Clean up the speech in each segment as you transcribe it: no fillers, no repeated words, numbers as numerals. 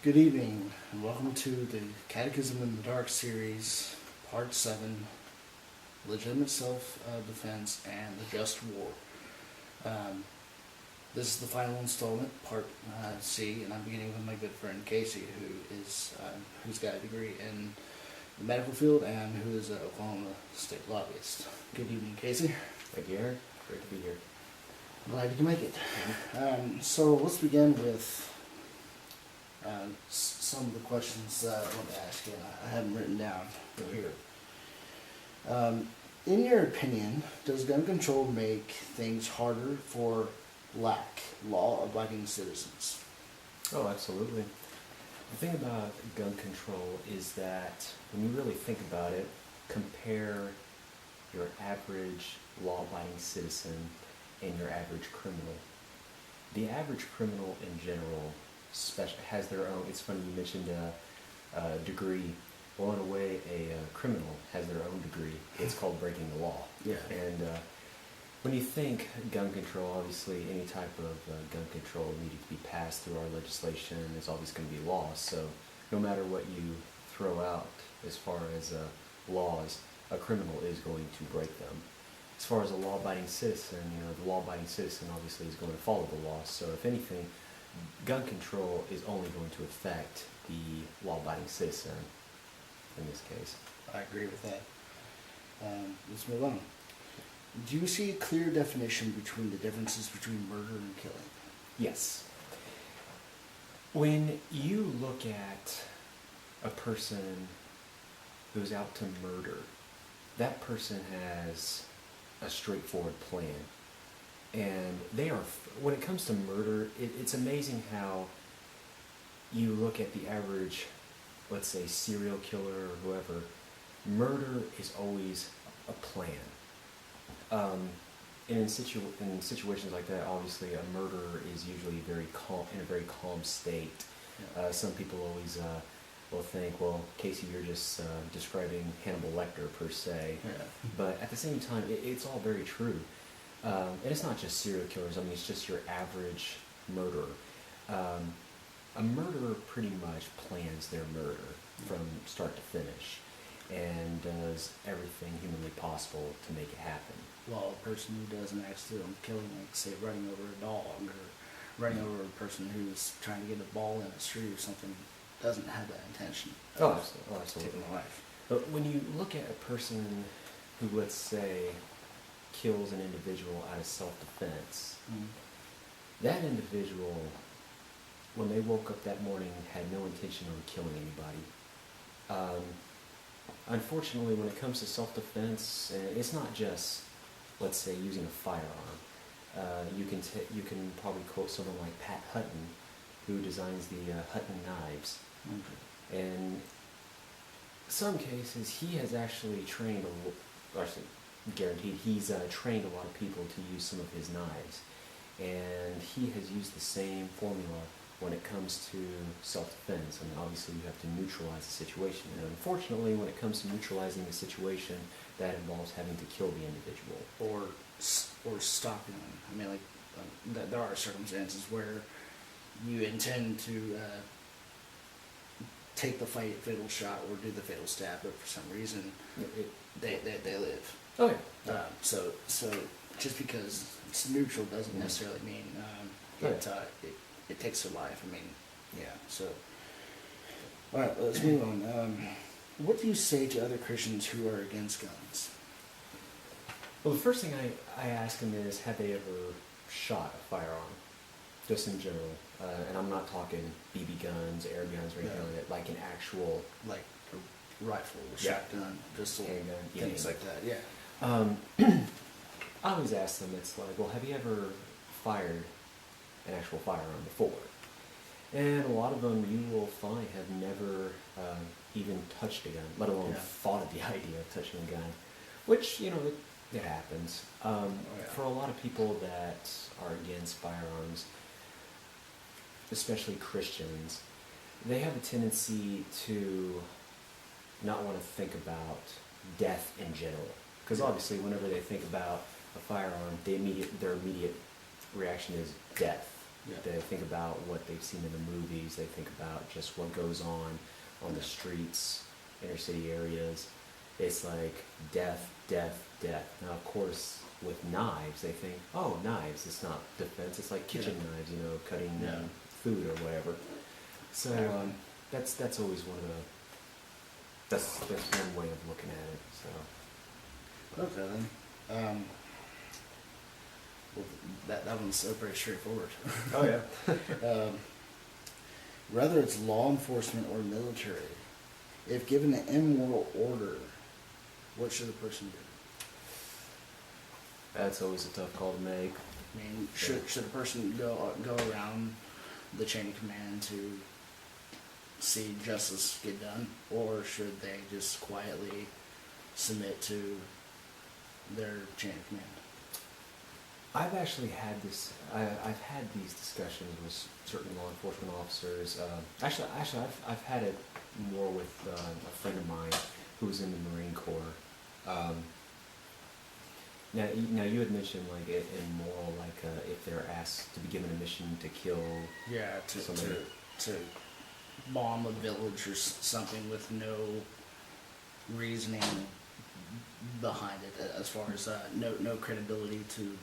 Good evening, and welcome to the Catechism in the Dark series, Part 7, Legitimate Self-Defense and the Just War. This is the final installment, Part C, and I'm beginning with my good friend Casey, who's got a degree in the medical field and who is an Oklahoma state lobbyist. Good evening, Casey. Thank you, Eric. Great to be here. Glad you can make it. So let's begin with some of the questions that I want to ask you. I have them written down here. In your opinion, does gun control make things harder for law-abiding citizens? Oh, absolutely. The thing about gun control is that when you really think about it, compare your average law-abiding citizen and your average criminal. The average criminal in general has their own. It's funny you mentioned a degree. Well, in a way, a criminal has their own degree. It's called breaking the law. Yeah. And when you think gun control, obviously any type of gun control needed to be passed through our legislation. There's always going to be laws. So no matter what you throw out as far as laws, a criminal is going to break them. As far as a law-abiding citizen, the law-abiding citizen obviously is going to follow the law. So if anything, gun control is only going to affect the law-abiding citizen in this case. I agree with that. Let's move on. Do you see a clear definition between the differences between murder and killing? Yes. When you look at a person who's out to murder, that person has a straightforward plan. And when it comes to murder, it's amazing how you look at the average, let's say, serial killer or whoever. Murder is always a plan. And in situations like that, obviously, a murderer is usually in a very calm state. Yeah. Some people always will think, well, Casey, you're just describing Hannibal Lecter per se. Yeah. But at the same time, it's all very true. And it's not just serial killers. I mean, it's just your average murderer. A murderer pretty much plans their murder from start to finish and does everything humanly possible to make it happen. While a person who does an accidental killing, like say running over a dog or running over a person who's trying to get a ball in a street or something, doesn't have that intention of taking a life. But when you look at a person who, let's say, kills an individual out of self-defense, that individual, when they woke up that morning, had no intention of killing anybody. Unfortunately, when it comes to self-defense, it's not just, let's say, using a firearm. You can probably quote someone like Pat Hutton, who designs the Hutton knives. Okay. And some cases, he has actually trained, guaranteed, he's trained a lot of people to use some of his knives. And he has used the same formula when it comes to self-defense. I mean, obviously you have to neutralize the situation. And unfortunately, when it comes to neutralizing the situation, that involves having to kill the individual. Or stopping them. I mean, there are circumstances where you intend to take the fatal shot or do the fatal stab, but for some reason they live. Oh yeah. So just because it's neutral doesn't necessarily mean it takes their life. I mean, yeah. So all right, let's move on. What do you say to other Christians who are against guns? Well, the first thing I ask them is, have they ever shot a firearm? Just in general. And I'm not talking BB guns, air guns, or anything like that. Like an actual... Like a rifle, shotgun, pistol, handgun, things like that, yeah. I always ask them, it's like, well, have you ever fired an actual firearm before? And a lot of them, you will find, have never even touched a gun, let alone thought of the idea of touching a gun. Which, it happens. For a lot of people that are against firearms, especially Christians, they have a tendency to not want to think about death in general. Because obviously, whenever they think about a firearm, their immediate reaction is death. Yeah. They think about what they've seen in the movies. They think about just what goes on the streets, inner city areas. It's like death, death, death. Now, of course, with knives, they think, oh, knives. It's not defense. It's like kitchen knives, cutting food or whatever. So that's always one of the that's one way of looking at it. So Okay then. Well, that one's pretty straightforward. oh yeah. Whether it's law enforcement or military, if given an immoral order, what should a person do? That's always a tough call to make. I mean, should a person go around the chain of command to see justice get done, or should they just quietly submit to their chain of command? I've actually had this. I've had these discussions with certain law enforcement officers. Actually, I've had it more with a friend of mine who was in the Marine Corps. Now you had mentioned like immoral, like if they're asked to be given a mission to kill. Yeah, to bomb a village or something with no reasoning behind it, as far as no credibility to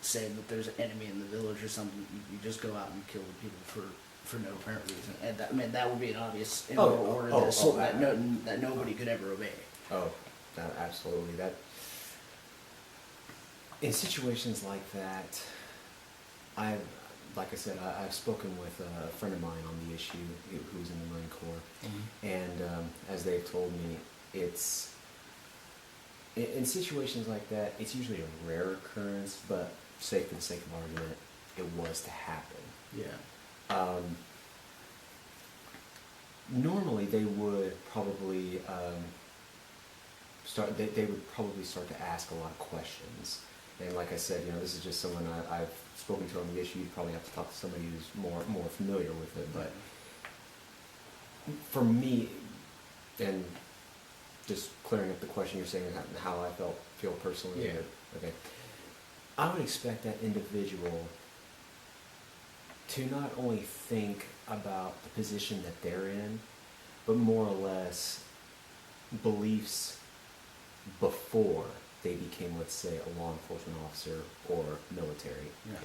say that there's an enemy in the village or something. You just go out and kill the people for no apparent reason, and that would be an obvious immoral order that nobody could ever obey. Oh, absolutely. That in situations like that, like I said, I've spoken with a friend of mine on the issue who's in the Marine Corps, and as they've told me, it's in situations like that, it's usually a rare occurrence, but say for the sake of argument, it was to happen. Yeah. Normally, they would probably They would probably start to ask a lot of questions. And like I said, this is just someone I've spoken to on the issue. You'd probably have to talk to somebody who's more familiar with it. But for me, and just clearing up the question you're saying, how I feel personally. Yeah. Okay. I would expect that individual to not only think about the position that they're in, but more or less beliefs before they became, let's say, a law enforcement officer or military. Yeah.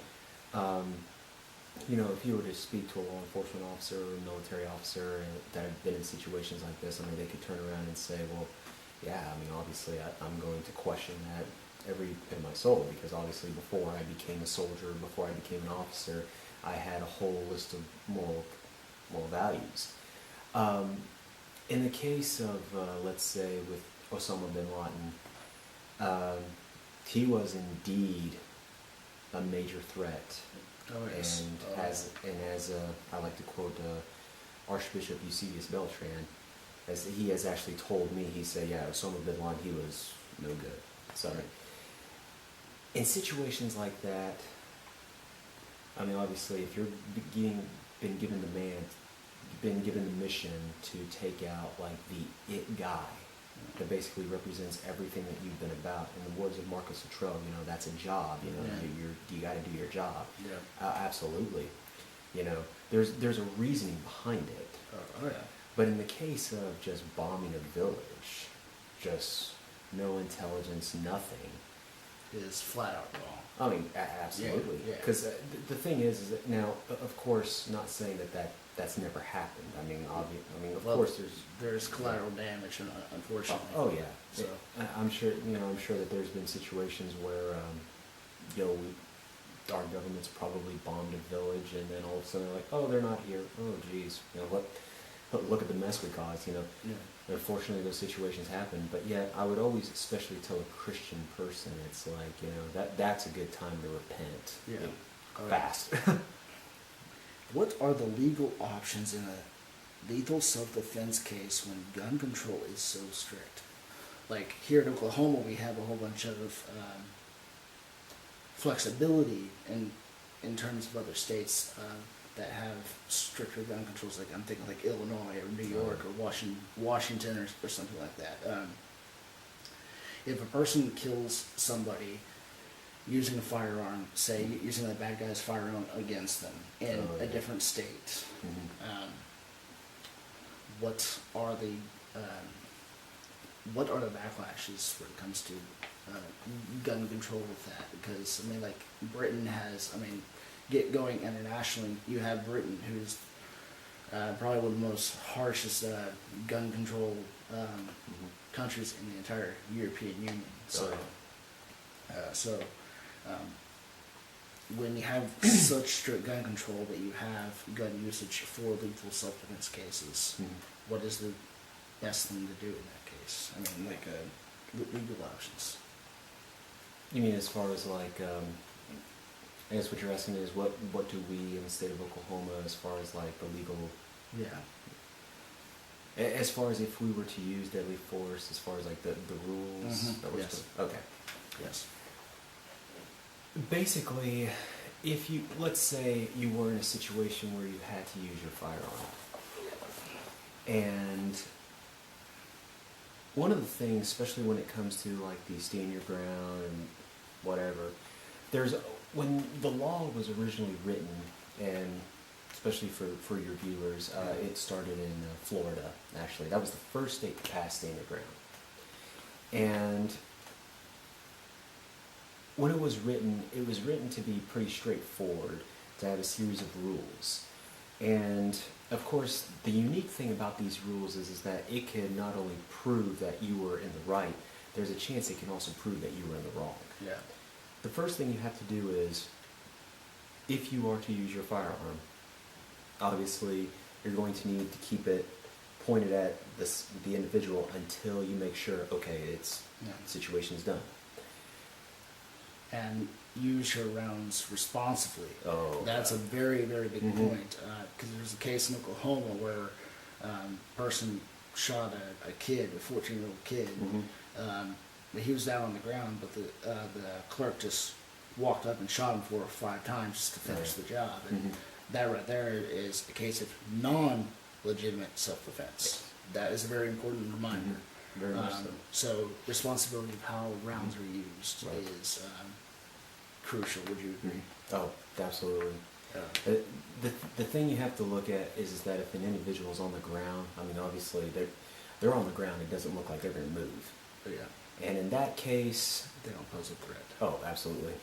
If you were to speak to a law enforcement officer or a military officer that have been in situations like this, they could turn around and say, well, yeah, obviously I'm going to question that every bit of my soul, because obviously before I became a soldier, before I became an officer, I had a whole list of moral values. In the case of, let's say, with Osama bin Laden, he was indeed a major threat. Oh, yes. And as I like to quote Archbishop Eusebius Beltran, as he has actually told me, he said, yeah, Osama bin Laden, he was no good. So, in situations like that, obviously, if you're been given the mission to take out like the it guy that basically represents everything that you've been about. In the words of Marcus Luttrell, that's a job. You got to do your job. Yeah. Absolutely. There's a reasoning behind it. Oh yeah. But in the case of just bombing a village, just no intelligence, nothing, is flat out wrong. Absolutely. Because the thing is that now, of course, not saying that's never happened. Of course, there's collateral damage, unfortunately. Oh yeah. So I'm sure that there's been situations where our government's probably bombed a village, and then all of a sudden they're like, oh, they're not here. Oh, geez, look at the mess we caused. Yeah. Unfortunately, those situations happen. But yet, I would always, especially tell a Christian person, it's like that's a good time to repent. Yeah. Fast. What are the legal options in a lethal self-defense case when gun control is so strict? Like here in Oklahoma, we have a whole bunch of flexibility in terms of other states that have stricter gun controls. Like I'm thinking like Illinois or New York or Washington or something like that. If a person kills somebody using a firearm, say using that bad guy's firearm against them in a different state. What are the backlashes when it comes to gun control with that? Because I mean, like Britain has, I mean, get going internationally. You have Britain, who's probably one of the most harshest gun control countries in the entire European Union. So, when you have such strict gun control that you have gun usage for lethal self-defense cases, what is the best thing to do in that case? I mean, like legal options. You mean as far as like, I guess what you're asking is what do we in the state of Oklahoma as far as like the legal... Yeah. As far as if we were to use deadly force, as far as like the rules? That Yes. Okay. Yes. Basically, if you, let's say you were in a situation where you had to use your firearm, and one of the things, especially when it comes to like the stand your ground and whatever, when the law was originally written, and especially for your viewers, it started in Florida, actually. That was the first state to pass stand your ground. And when it was written to be pretty straightforward, to have a series of rules. And of course, the unique thing about these rules is that it can not only prove that you were in the right, there's a chance it can also prove that you were in the wrong. Yeah. The first thing you have to do is, if you are to use your firearm, obviously you're going to need to keep it pointed at the individual until you make sure, okay, the situation's done. And use your rounds responsibly. Oh, that's a very, very big point. Because there's a case in Oklahoma where a person shot a kid, a 14-year-old kid. He was down on the ground, but the clerk just walked up and shot him 4 or 5 times just to finish the job. And that right there is a case of non-legitimate self-defense. That is a very important reminder. very much so. So responsibility of how rounds are used is crucial. Would you agree? Oh, absolutely. The thing you have to look at is that if an individual is on the ground, I mean, obviously they're on the ground. It doesn't look like they're going to move. Yeah. And in that case, they don't pose a threat. Oh, absolutely.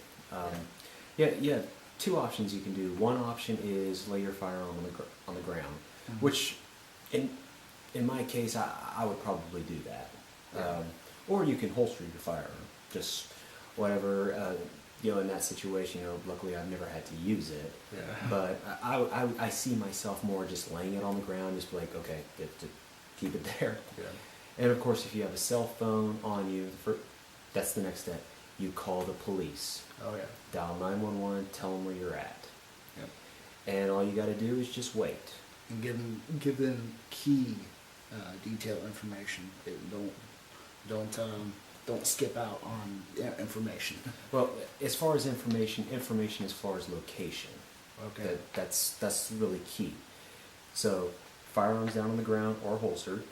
Yeah. 2 options you can do. One option is lay your firearm on the ground, which, in my case, I would probably do that. Or you can holster your firearm, just whatever. In that situation, luckily I've never had to use it. Yeah. But I see myself more just laying it on the ground, just like, okay, to keep it there. Yeah. And of course, if you have a cell phone on you, that's the next step. You call the police. Oh, yeah. Dial 911, tell them where you're at. Yep. And all you got to do is just wait. And give them key detailed information. Don't skip out on information. Well, as far as information as far as location. Okay. That's really key. So, firearms down on the ground or holstered.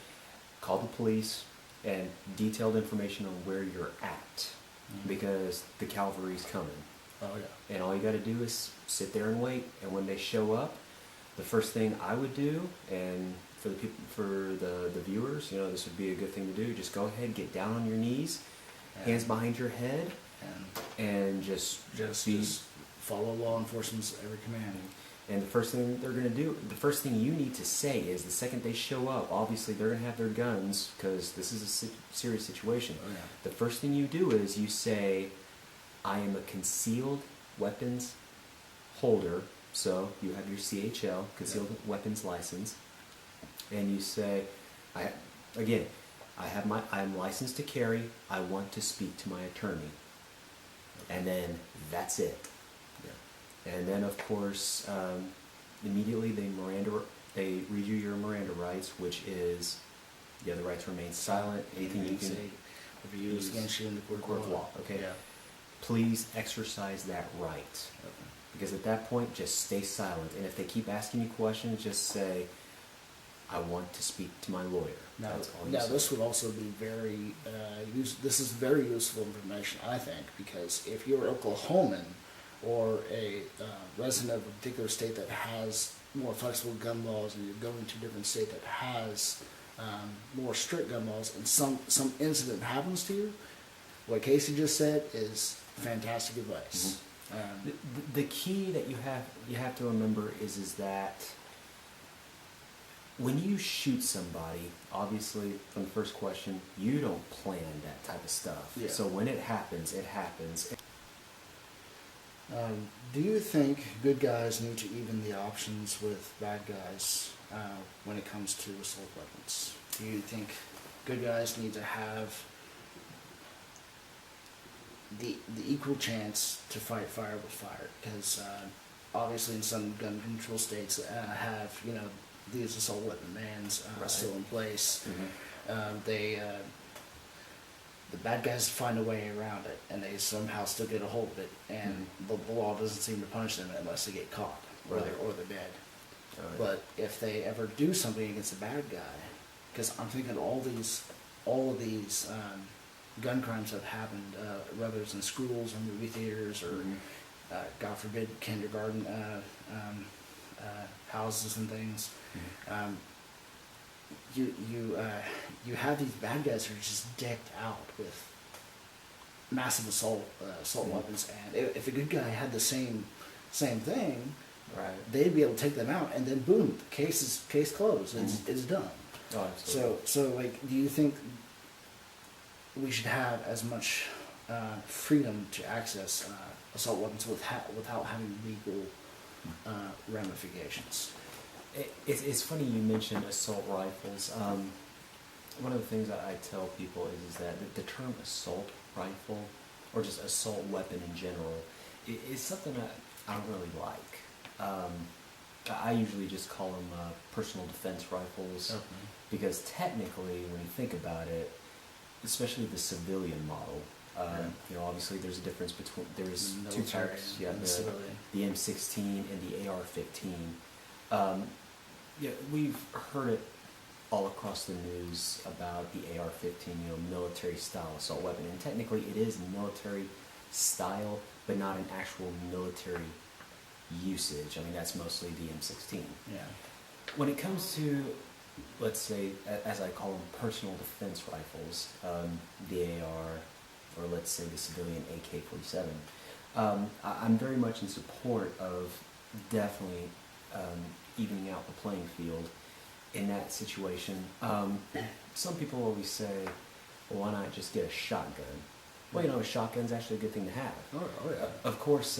Call the police and detailed information on where you're at, because the cavalry's coming. Oh yeah. And all you got to do is sit there and wait. And when they show up, the first thing I would do, and for the people, for the viewers, this would be a good thing to do. Just go ahead, get down on your knees, hands behind your head, and just follow law enforcement's every command. And the first thing they're going to do, the first thing you need to say is, the second they show up, obviously they're going to have their guns because this is a serious situation. Oh, yeah. The first thing you do is you say, I am a concealed weapons holder. So you have your CHL, concealed weapons license, and you say, I'm licensed to carry. I want to speak to my attorney. And then that's it. And then, of course, immediately they read you your Miranda rights, which is you have the right to remain silent. Anything you can say will be used against you in the court of law. Okay. Yeah. Please exercise that right. Okay. Because at that point, just stay silent. And if they keep asking you questions, just say, I want to speak to my lawyer. Now, That's all you now say. this would also be very this is very useful information, I think, because if you're Oklahoman or a resident of a particular state that has more flexible gun laws, and you're going to a different state that has more strict gun laws, and some incident happens to you, what Casey just said is fantastic advice. The key that you have to remember is that when you shoot somebody, obviously from the first question, you don't plan that type of stuff. Yeah. So when it happens, it happens. Do you think good guys need to even the options with bad guys when it comes to assault weapons? Do you think good guys need to have the equal chance to fight fire with fire? Because obviously in some gun control states have, you know, these assault weapon bans Right. still in place. Mm-hmm. The bad guys find a way around it, and they somehow still get a hold of it, and the law doesn't seem to punish them unless they get caught or Right. they're dead. All right. But if they ever do something against a bad guy, because I'm thinking all of these gun crimes have happened, whether it's in schools or movie theaters or, God forbid, kindergarten houses and things. You have these bad guys who are just decked out with massive assault weapons, and if a good guy had the same thing, Right. they'd be able to take them out, and then boom, the case closed. It's done. Oh, absolutely. So like, do you think we should have as much freedom to access assault weapons without having legal ramifications? It's funny you mentioned assault rifles. One of the things that I tell people is that the term assault rifle, or just assault weapon in general, is something that I don't really like. I usually just call them personal defense rifles, because technically, when you think about it, especially the civilian model, you know, obviously there's a difference between, there's two types, the M16 and the AR-15. Yeah, we've heard it all across the news about the AR-15, you know, military style assault weapon, and technically it is military style, but not an actual military usage. I mean, that's mostly the M16. Yeah. When it comes to, let's say, as I call them, personal defense rifles, the AR, or let's say the civilian AK-47, I'm very much in support of definitely evening out the playing field in that situation. Some people always say, well, why not just get a shotgun? Well, you know, a shotgun's actually a good thing to have. Oh yeah. Of course,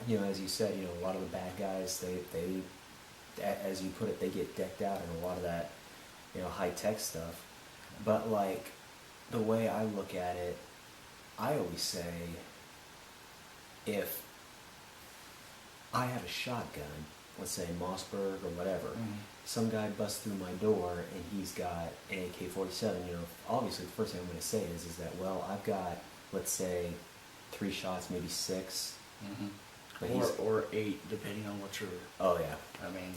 you know, as you said, you know, a lot of the bad guys, they, as you put it, they get decked out in a lot of that, you know, high-tech stuff. But, like, the way I look at it, I always say, if I have a shotgun, let's say Mossberg or whatever, some guy busts through my door and he's got an AK-47, you know, obviously the first thing I'm going to say is that, well, I've got, let's say, 3 shots, maybe 6. But or 8, depending on what you're. Oh yeah. I mean,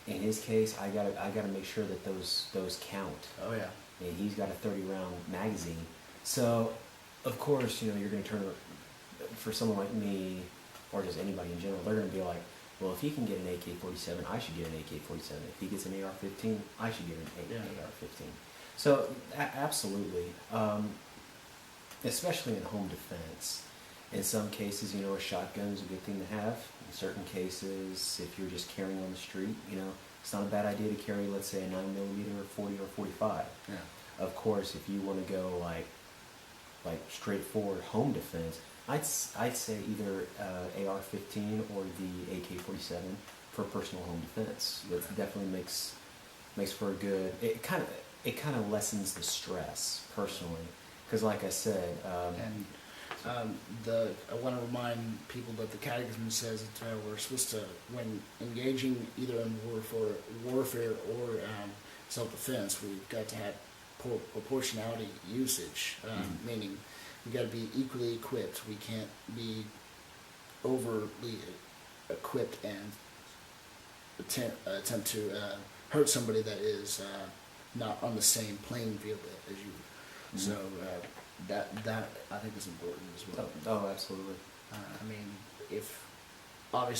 in his case, I gotta make sure that those count. oh yeah. And he's got a 30-round magazine. So, of course, you know, you're gonna turn, for someone like me, or just anybody in general, they're gonna be like, well, if he can get an AK-47, I should get an AK-47. If he gets an AR-15, I should get an AR-15. So, absolutely. Especially in home defense. In some cases, you know, a shotgun is a good thing to have. In certain cases, if you're just carrying on the street, you know, it's not a bad idea to carry, let's say, a 9mm or 40 or 45. Yeah. Of course, if you want to go like straightforward home defense, I'd say either AR-15 or the AK-47 for personal home defense. That definitely makes for a good. It kind of lessens the stress personally, because like I said, I want to remind people that the Catechism says that we're supposed to, when engaging either in warfare or self-defense, we've got to have proportionality usage, meaning we've got to be equally equipped. We can't be overly equipped and attempt to hurt somebody that is not on the same playing field as you. Mm-hmm. So that I think is important as well. Oh, absolutely. I mean, if a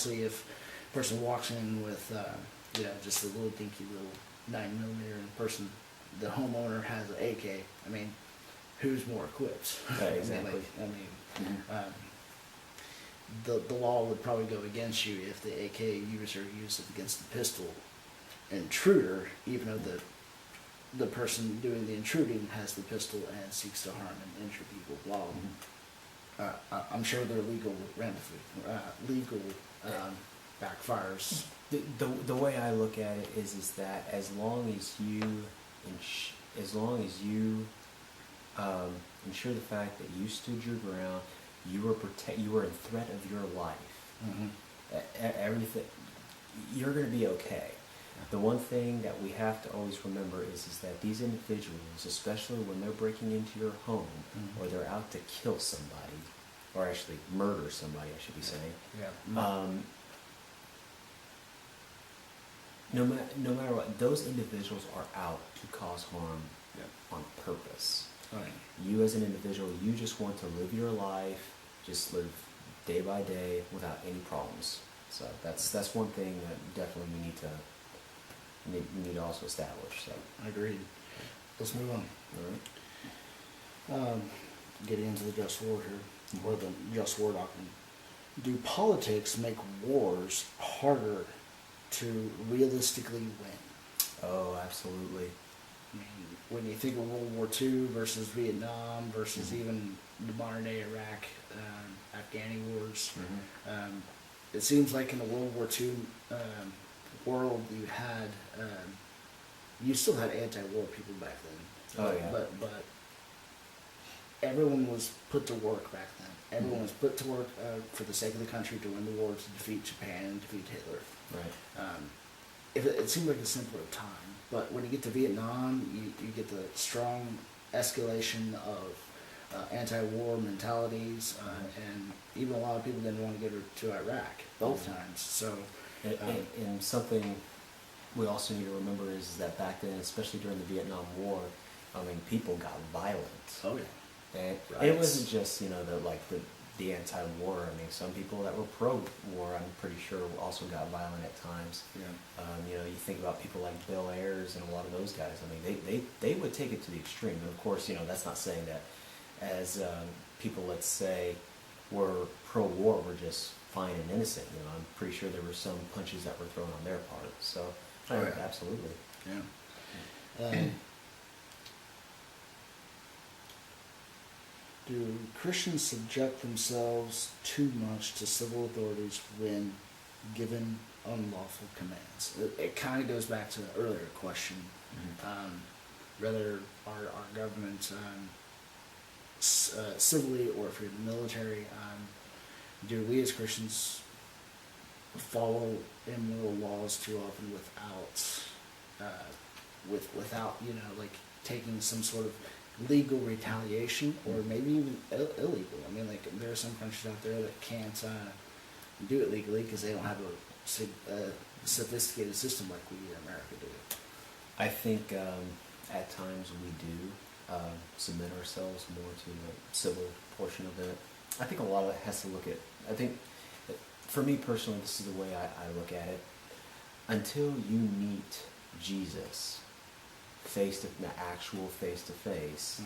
person walks in with just a little dinky little 9mm, and person, the homeowner has an AK. I mean, who's more equipped? Exactly. The law would probably go against you if the AK user used it against the pistol intruder, even though the person doing the intruding has the pistol and seeks to harm and injure people. While I'm sure there are legal backfires. The way I look at it is that as long as you ensure the fact that you stood your ground, you were in threat of your life. Everything, you're going to be okay. The one thing that we have to always remember is that these individuals, especially when they're breaking into your home, or they're out to kill somebody, or actually murder somebody, I should be saying. No matter what, those individuals are out to cause harm on purpose. Right. You as an individual, you just want to live your life, just live day by day without any problems. So that's one thing that definitely we need to also establish. So Agreed. Let's move on. All right. Getting into the just war here, or the just war doctrine. Do politics make wars harder to realistically win? Oh, absolutely. I mean, when you think of World War II versus Vietnam versus even the modern day Iraq, Afghani wars, it seems like in the World War II world you still had anti-war people back then. Oh yeah. But everyone was put to work back then. Everyone was put to work for the sake of the country to win the war, to defeat Japan and defeat Hitler. Right. It seemed like a simpler time, but when you get to Vietnam, you get the strong escalation of anti-war mentalities, and even a lot of people didn't want to go to Iraq both times. So, and something we also need to remember is that back then, especially during the Vietnam War, I mean, people got violent. Oh yeah. And it wasn't just the anti-war. I mean, some people that were pro-war, I'm pretty sure, also got violent at times. Yeah. You think about people like Bill Ayers and a lot of those guys. I mean, they would take it to the extreme. And of course, that's not saying that as people, let's say, were pro-war, were just fine and innocent. I'm pretty sure there were some punches that were thrown on their part. So, absolutely. Yeah. Do Christians subject themselves too much to civil authorities when given unlawful commands? It kind of goes back to the earlier question. Whether our government, civilly or if you're the military, do we as Christians follow immoral laws too often without taking some sort of legal retaliation, or maybe even illegal? I mean, there are some countries out there that can't do it legally because they don't have a sophisticated system like we in America do. I think at times we do submit ourselves more to the civil portion of it. I think a lot of it has to look at, for me personally, this is the way I look at it. Until you meet Jesus actual face-to-face,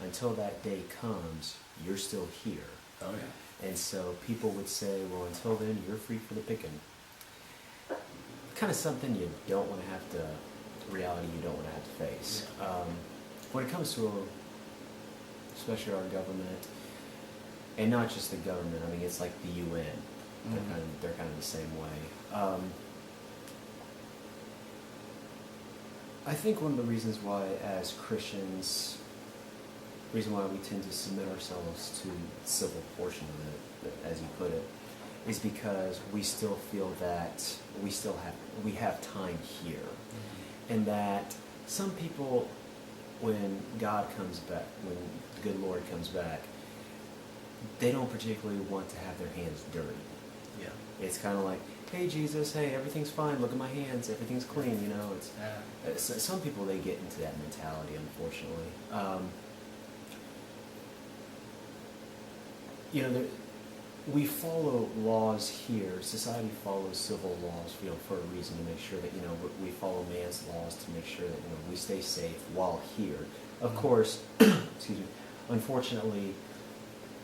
until that day comes, you're still here. Oh yeah. And so people would say, well, until then, you're free for the picking. Kind of something you don't want to have to, reality you don't want to have to face. When it comes to, especially our government, and not just the government, I mean, it's like the UN. They're kind of the same way. I think one of the reasons why, as Christians, the reason why we tend to submit ourselves to the civil portion of it, as you put it, is because we still feel that we have time here, and that some people, when God comes back, when the good Lord comes back, they don't particularly want to have their hands dirty. Yeah. It's kind of like, hey Jesus, hey, everything's fine. Look at my hands, everything's clean. You know, some people, they get into that mentality, unfortunately. You know, we follow laws here. Society follows civil laws, you know, for a reason, to make sure that, you know, we follow man's laws to make sure that, you know, we stay safe while here. Of course, excuse me. Unfortunately,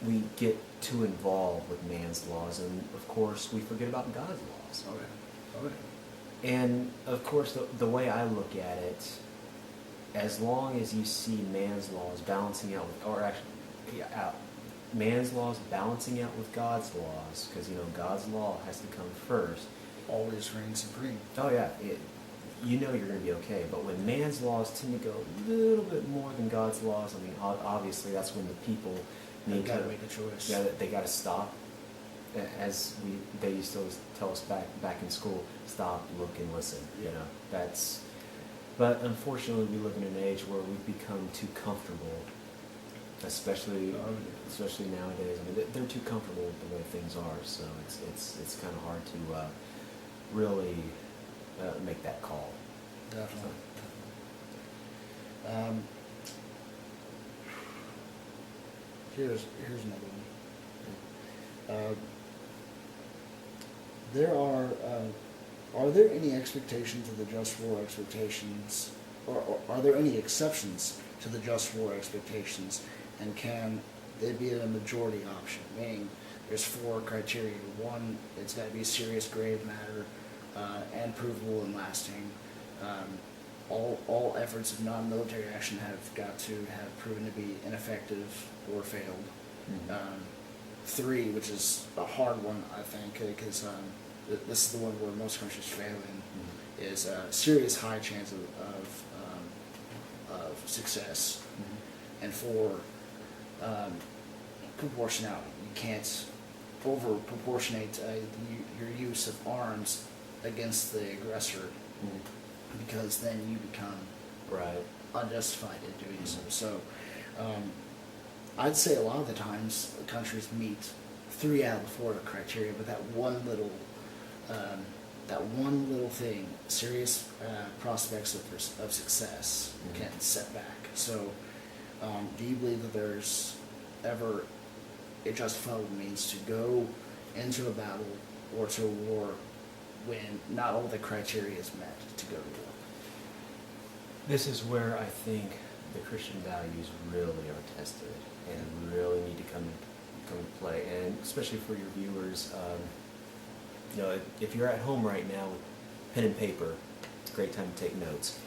we get too involved with man's laws, and of course, we forget about God's laws. Okay. And of course, the way I look at it, as long as you see man's laws balancing out with, or actually, man's laws balancing out with God's laws, because, you know, God's law has to come first. Always reign supreme. Oh yeah, you know you're going to be okay. But when man's laws tend to go a little bit more than God's laws, I mean, obviously that's when the people need to make a choice. Yeah, they got to stop. As they used to always tell us back in school, stop, look, and listen. You know, that's. But unfortunately, we live in an age where we've become too comfortable, especially nowadays. I mean, they're too comfortable with the way things are. So it's kind of hard to really make that call. Definitely. Here's another one. Are there any expectations of the just war expectations, or are there any exceptions to the just war expectations, and can they be a majority option? Meaning, there's 4 criteria. 1, it's got to be a serious, grave matter, and provable and lasting. All efforts of non-military action have got to have proven to be ineffective or failed. Mm-hmm. 3, which is a hard one, I think, because this is the one where most countries fail in, is a serious high chance of success. Mm-hmm. And 4, proportionality. You can't over-proportionate your use of arms against the aggressor, because then you become unjustified in doing so. So I'd say a lot of the times countries meet 3 out of the 4 criteria, but that one little thing, serious prospects of success, can set back. So do you believe that there's ever a justifiable means to go into a battle or to a war when not all the criteria is met to go to war? This is where I think the Christian values really are tested and really need to come into play. And especially for your viewers, you know, if you're at home right now with pen and paper, it's a great time to take notes.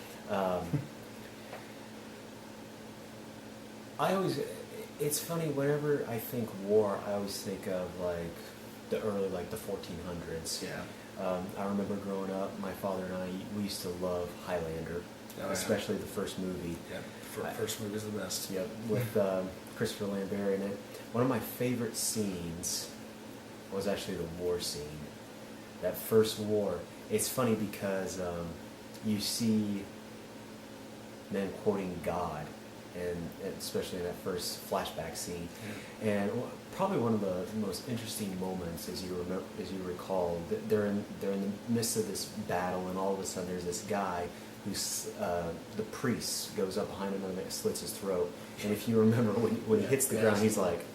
It's funny, whenever I think war, I always think of the 1400s. Yeah. I remember growing up, my father and I, we used to love Highlander, especially the first movie. Yeah, first movie is the best. Yep, with Christopher Lambert in it. One of my favorite scenes was actually the war scene. That first war. It's funny because you see men quoting God, and especially in that first flashback scene. Yeah. And probably one of the most interesting moments, as you recall, they're in the midst of this battle, and all of a sudden there's this guy who's the priest goes up behind him and slits his throat. And if you remember, when he hits the ground, he's like,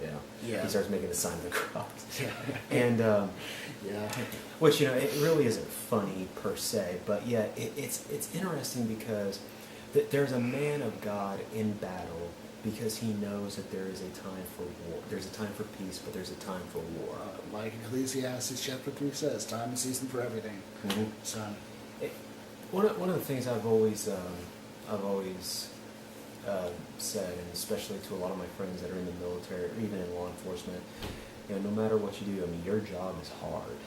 yeah. He starts making the sign of the cross. Yeah. And which, you know, it really isn't funny per se, but yet it's interesting because there's a man of God in battle, because he knows that there is a time for war. There's a time for peace, but there's a time for war. Like Ecclesiastes chapter 3 says, time and season for everything. Mm-hmm. So, one of the things I've always said, and especially to a lot of my friends that are in the military or even in law enforcement, you know, no matter what you do, I mean, your job is hard.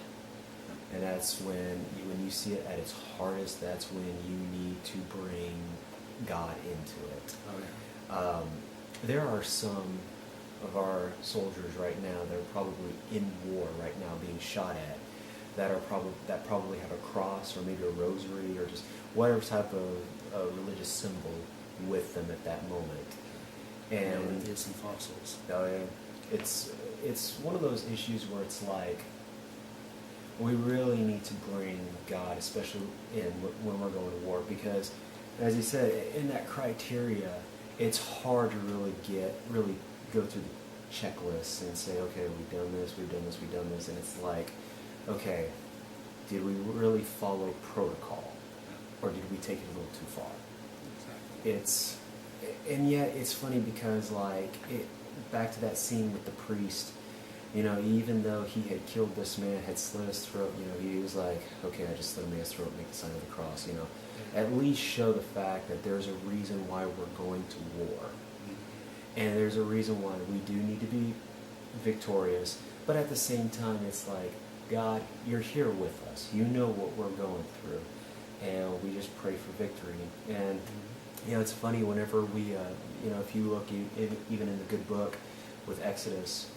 And that's when you see it at its hardest, that's when you need to bring God into it. Oh, yeah. There are some of our soldiers right now that are probably in war right now, being shot at, that probably have a cross or maybe a rosary or just whatever type of religious symbol with them at that moment. And some fossils. Oh It's one of those issues where it's like we really need to bring God, especially when we're going to war, because, as he said, in that criteria, it's hard to really go through the checklist and say, okay, we've done this, and it's like, okay, did we really follow protocol, or did we take it a little too far? Exactly. And yet it's funny because, like, back to that scene with the priest, you know, even though he had killed this man, had slit his throat, you know, he was like, okay, I just slit a man's throat, make the sign of the cross, you know. At least show the fact that there's a reason why we're going to war. And there's a reason why we do need to be victorious. But at the same time, it's like, God, you're here with us. You know what we're going through. And we just pray for victory. And, you know, it's funny whenever we, you know, if you look even in the good book with Exodus,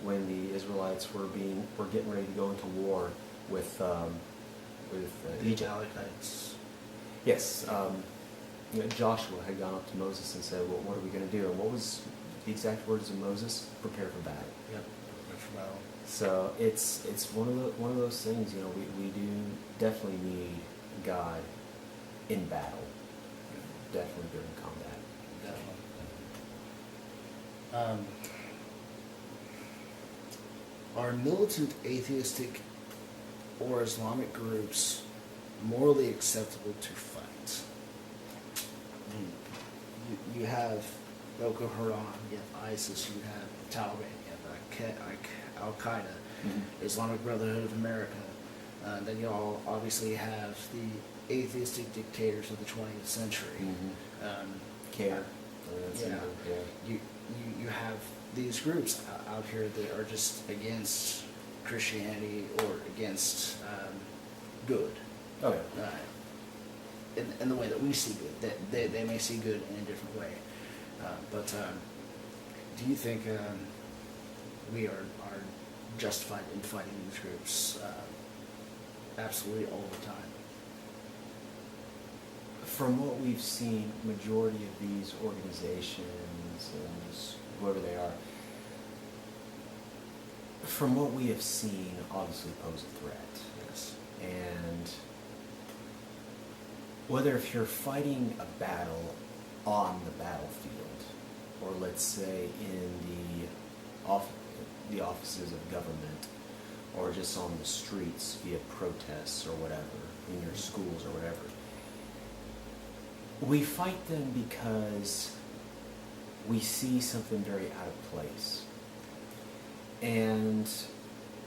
when the Israelites were getting ready to go into war with Egypt. Amalekites. Yes. You know, Joshua had gone up to Moses and said, well, what are we going to do? And what was the exact words of Moses? Prepare for battle. Yep, prepare for battle. So it's one of those things, you know, we do definitely need God in battle. Definitely during combat. Definitely. Are militant atheistic or Islamic groups morally acceptable to fight? You have Boko Haram, you have ISIS, you have the Taliban, you have Al-Qaeda, Islamic Brotherhood of America. Then you all obviously have the atheistic dictators of the 20th century. CARE. You have these groups out here that are just against Christianity or against good. Oh yeah. In the way that we see good, that they may see good in a different way. But do you think we are justified in fighting these groups absolutely all the time? From what we've seen, majority of these organizations and whoever they are, from what we have seen, obviously pose a threat. Yes. And whether if you're fighting a battle on the battlefield, or let's say in the offices of government, or just on the streets via protests or whatever, in your schools or whatever, we fight them because we see something very out of place. And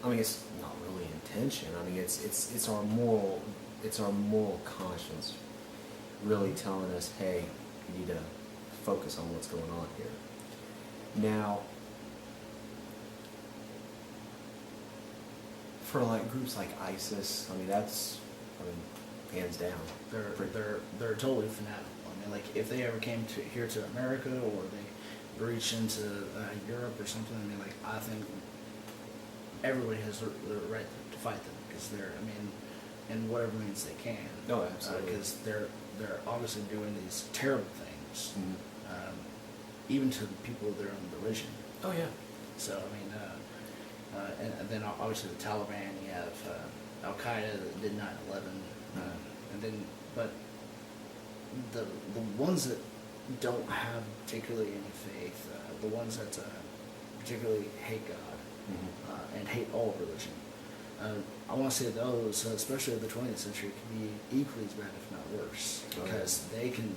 I mean, it's not really intention. I mean, it's our moral conscience really telling us, hey, you need to focus on what's going on here. Now, for like groups like ISIS, I mean, hands down. They're totally fanatical. I mean, like if they ever came here to America, or they breached into Europe or something, I mean, like I think everybody has the right to fight them, because they're, I mean, in whatever means they can. No, absolutely. Because they're obviously doing these terrible things, even to the people of their own religion. Oh yeah. So I mean, and then obviously the Taliban. You have Al-Qaeda that did 9/11, and then but the ones that don't have particularly any faith, the ones that particularly hate God and hate all religion. I want to say those, especially in the 20th century, can be equally as bad, if not worse, because they can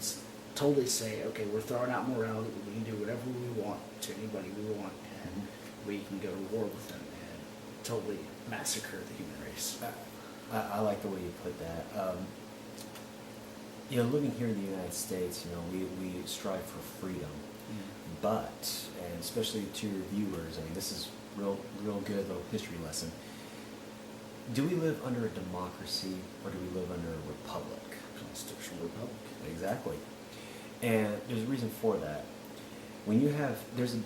totally say, okay, we're throwing out morality, we can do whatever we want to anybody we want, and we can go to war with them and totally massacre the human race. I like the way you put that. You know, living here in the United States, you know, we strive for freedom, but, and especially to your viewers, I mean, this is real good little history lesson. Do we live under a democracy, or do we live under a republic? Constitutional republic. Exactly. And there's a reason for that. When you have, there's a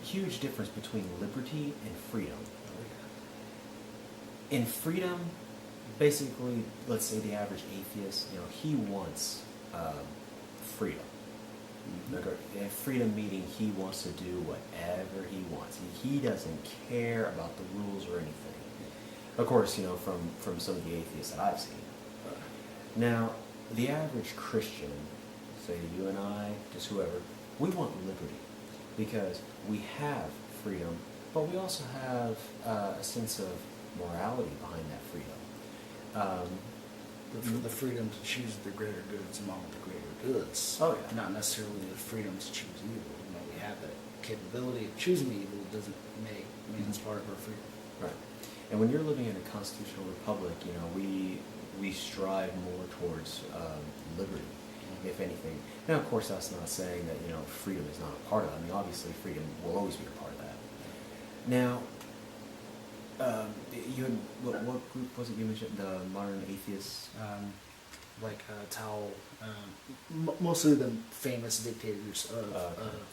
huge difference between liberty and freedom. In freedom, basically, let's say the average atheist, you know, he wants freedom. And freedom meaning he wants to do whatever he wants. he doesn't care about the rules or anything. Of course, from some of the atheists that I've seen. Now, the average Christian, say you and I, just whoever, we want liberty because we have freedom, but we also have a sense of morality behind that freedom. The freedom to choose the greater goods among the greater goods. Oh, yeah. Not necessarily the freedom to choose evil. We have that capability of choosing evil doesn't mean it's part of our freedom. Right. And when you're living in a constitutional republic, we strive more towards liberty, if anything. Now, of course, that's not saying that freedom is not a part of it. I mean, obviously, freedom will always be a part of that. Now, you had what group was it you mentioned? The modern atheists. Mostly the famous dictators of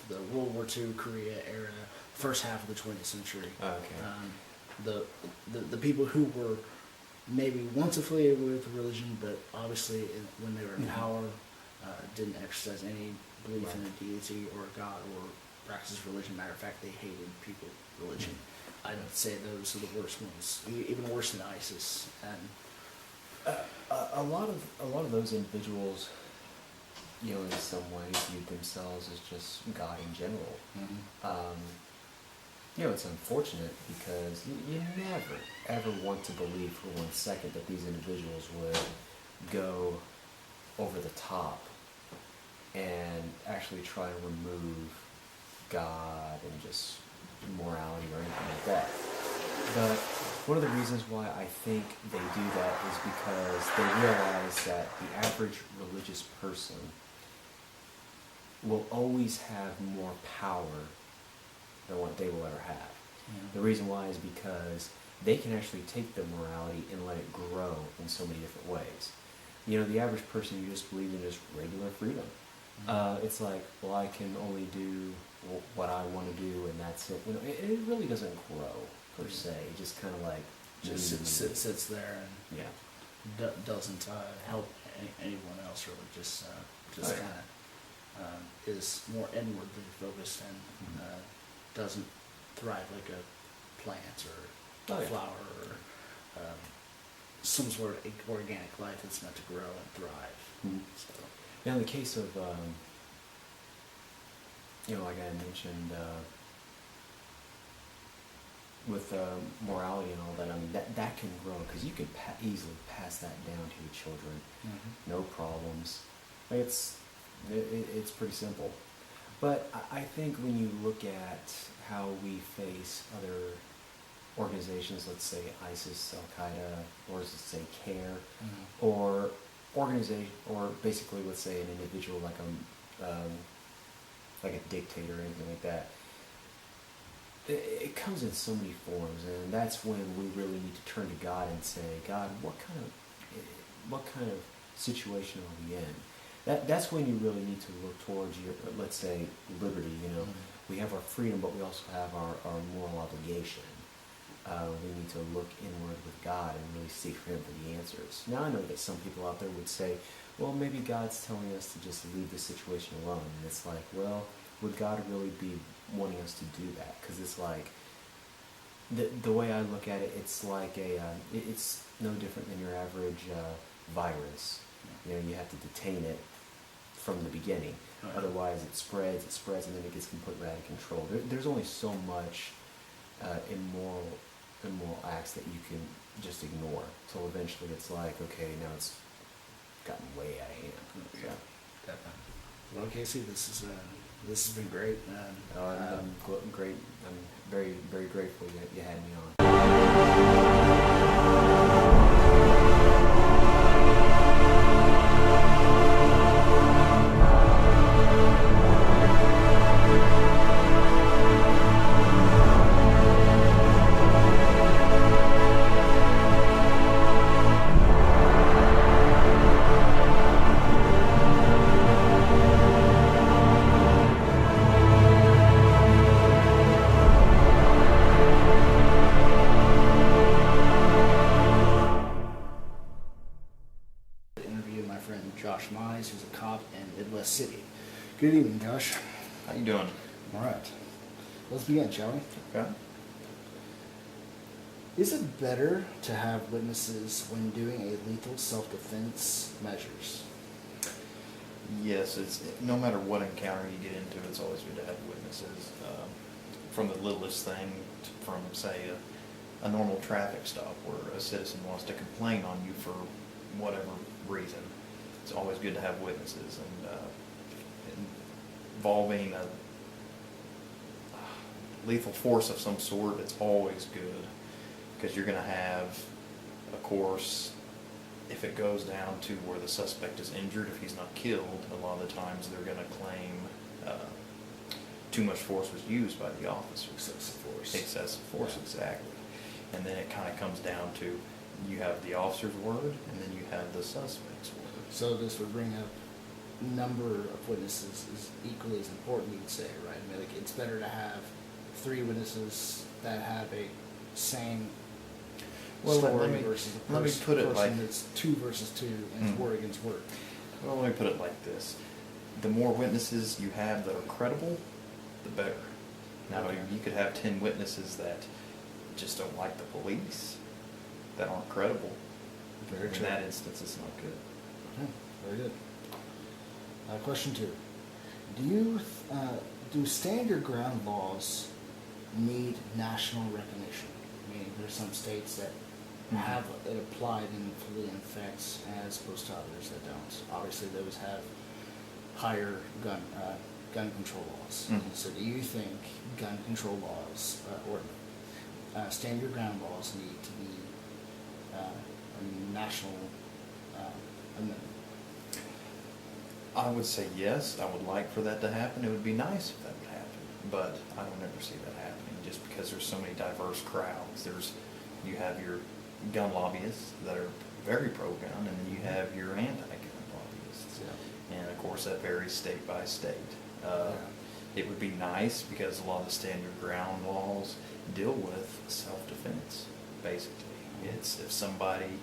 the World War II, Korea era, first half of the 20th century. Okay. The people who were maybe once affiliated with religion, but obviously when they were in power, didn't exercise any belief in a deity or a god or practice religion. Matter of fact, they hated people, religion. I'd say those are the worst ones, even worse than ISIS. And a lot of those individuals, in some ways, viewed themselves as just God in general. It's unfortunate because you never, ever want to believe for 1 second that these individuals would go over the top and actually try and remove God and just morality or anything like that. But one of the reasons why I think they do that is because they realize that the average religious person will always have more power than what they will ever have. The reason why is because they can actually take their morality and let it grow in so many different ways. The average person, you just believe in just regular freedom. It's like, well, I can only do what I want to do, and that's it. It really doesn't grow per se. It just kind of like just sits there and doesn't help anyone else really. Just kind of is more inwardly focused and doesn't thrive like a plant or a flower or some sort of organic life that's meant to grow and thrive. So. Now, in the case of, like I mentioned, with morality and all that, I mean, that can grow because you can easily pass that down to your children. No problems. It's pretty simple. But I think when you look at how we face other organizations, let's say ISIS, Al-Qaeda, or let's say CARE, or organization, or basically let's say an individual like a dictator or anything like that, it comes in so many forms, and that's when we really need to turn to God and say, God, what kind of situation are we in? That's when you really need to look towards your, let's say, liberty. We have our freedom, but we also have our moral obligation. We need to look inward with God and really seek for Him for the answers. Now, I know that some people out there would say, well, maybe God's telling us to just leave the situation alone. And it's like, well, would God really be wanting us to do that? Because it's like, the way I look at it, it's like it's no different than your average virus. You have to detain it from the beginning. Otherwise, it spreads, and then it gets completely out of control. There's only so much immoral acts that you can just ignore, till eventually it's like, okay, now it's gotten way out of hand. Yeah, definitely. Well, Casey, this has been great. I'm great. I'm very, very grateful that you had me on. Who's a cop in Midwest City. Good evening, Josh. How you doing? All right. Let's begin, shall we? Okay. Is it better to have witnesses when doing a lethal self-defense measures? Yes, it's no matter what encounter you get into, it's always good to have witnesses. From the littlest thing, from say a normal traffic stop where a citizen wants to complain on you for whatever reason, it's always good to have witnesses. And involving a lethal force of some sort, it's always good because you're going to have, of course, if it goes down to where the suspect is injured, if he's not killed, a lot of the times they're going to claim too much force was used by the officer. Excessive force. Excessive force, Yeah. Exactly. And then it kind of comes down to you have the officer's word and then you have the suspect's word. So this would bring up number of witnesses is equally as important, you'd say, right? I mean, like, it's better to have 3 witnesses that have a same story versus a let me put it person like, that's 2 versus 2 and it's word against word. well, let me put it like this. The more witnesses you have that are credible, the better. Now, Okay. you could have 10 witnesses that just don't like the police, that aren't credible. Very In true. that instance, it's not good. Okay, very good. Question 2. Do stand your ground laws need national recognition? Meaning there's some states that have it applied and fully in effect as opposed to others that don't. Obviously those have higher gun control laws. Mhm. So do you think gun control laws or stand your ground laws need to be a national amendment? I would say yes. I would like for that to happen. It would be nice if that would happen, but I don't ever see that happening just because there's so many diverse crowds. You have your gun lobbyists that are very pro-gun, and then you have your anti-gun lobbyists. Yeah. And of course, that varies state by state. Yeah. It would be nice because a lot of the stand your ground laws deal with self-defense, basically. It's if somebody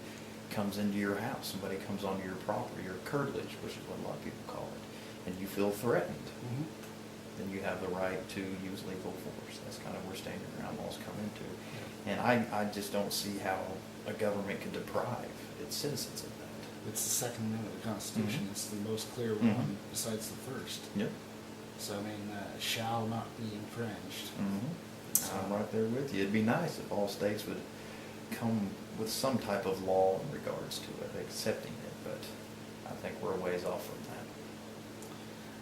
comes into your house, somebody comes onto your property, or curtilage, which is what a lot of people call it, and you feel threatened, Mhm. then you have the right to use lethal force. That's kind of where stand your ground laws come into. And I just don't see how a government can deprive its citizens of that. It's the Second Amendment of the Constitution. Mhm. It's the most clear Mhm. one besides the first. Yep. So, I mean, shall not be infringed. I'm right there with you. It'd be nice if all states would come with some type of law in regards to it, accepting it, but I think we're a ways off from that.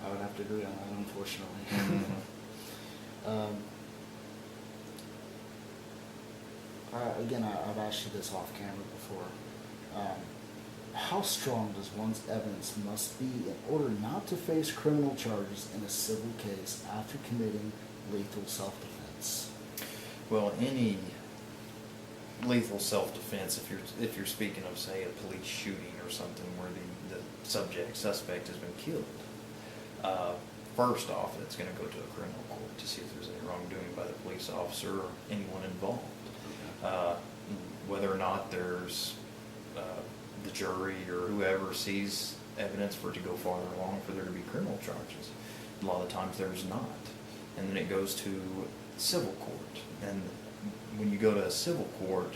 I would have to agree on that, unfortunately. Mhm. Again, I've asked you this off camera before. How strong does one's evidence must be in order not to face criminal charges in a civil case after committing lethal self-defense? Well, any lethal self-defense, if you're speaking of, say, a police shooting or something where the suspect has been killed, first off, it's going to go to a criminal court to see if there's any wrongdoing by the police officer or anyone involved. Whether or not there's the jury or whoever sees evidence for it to go farther along for there to be criminal charges. A lot of the times there's not. And then it goes to civil court. And when you go to a civil court,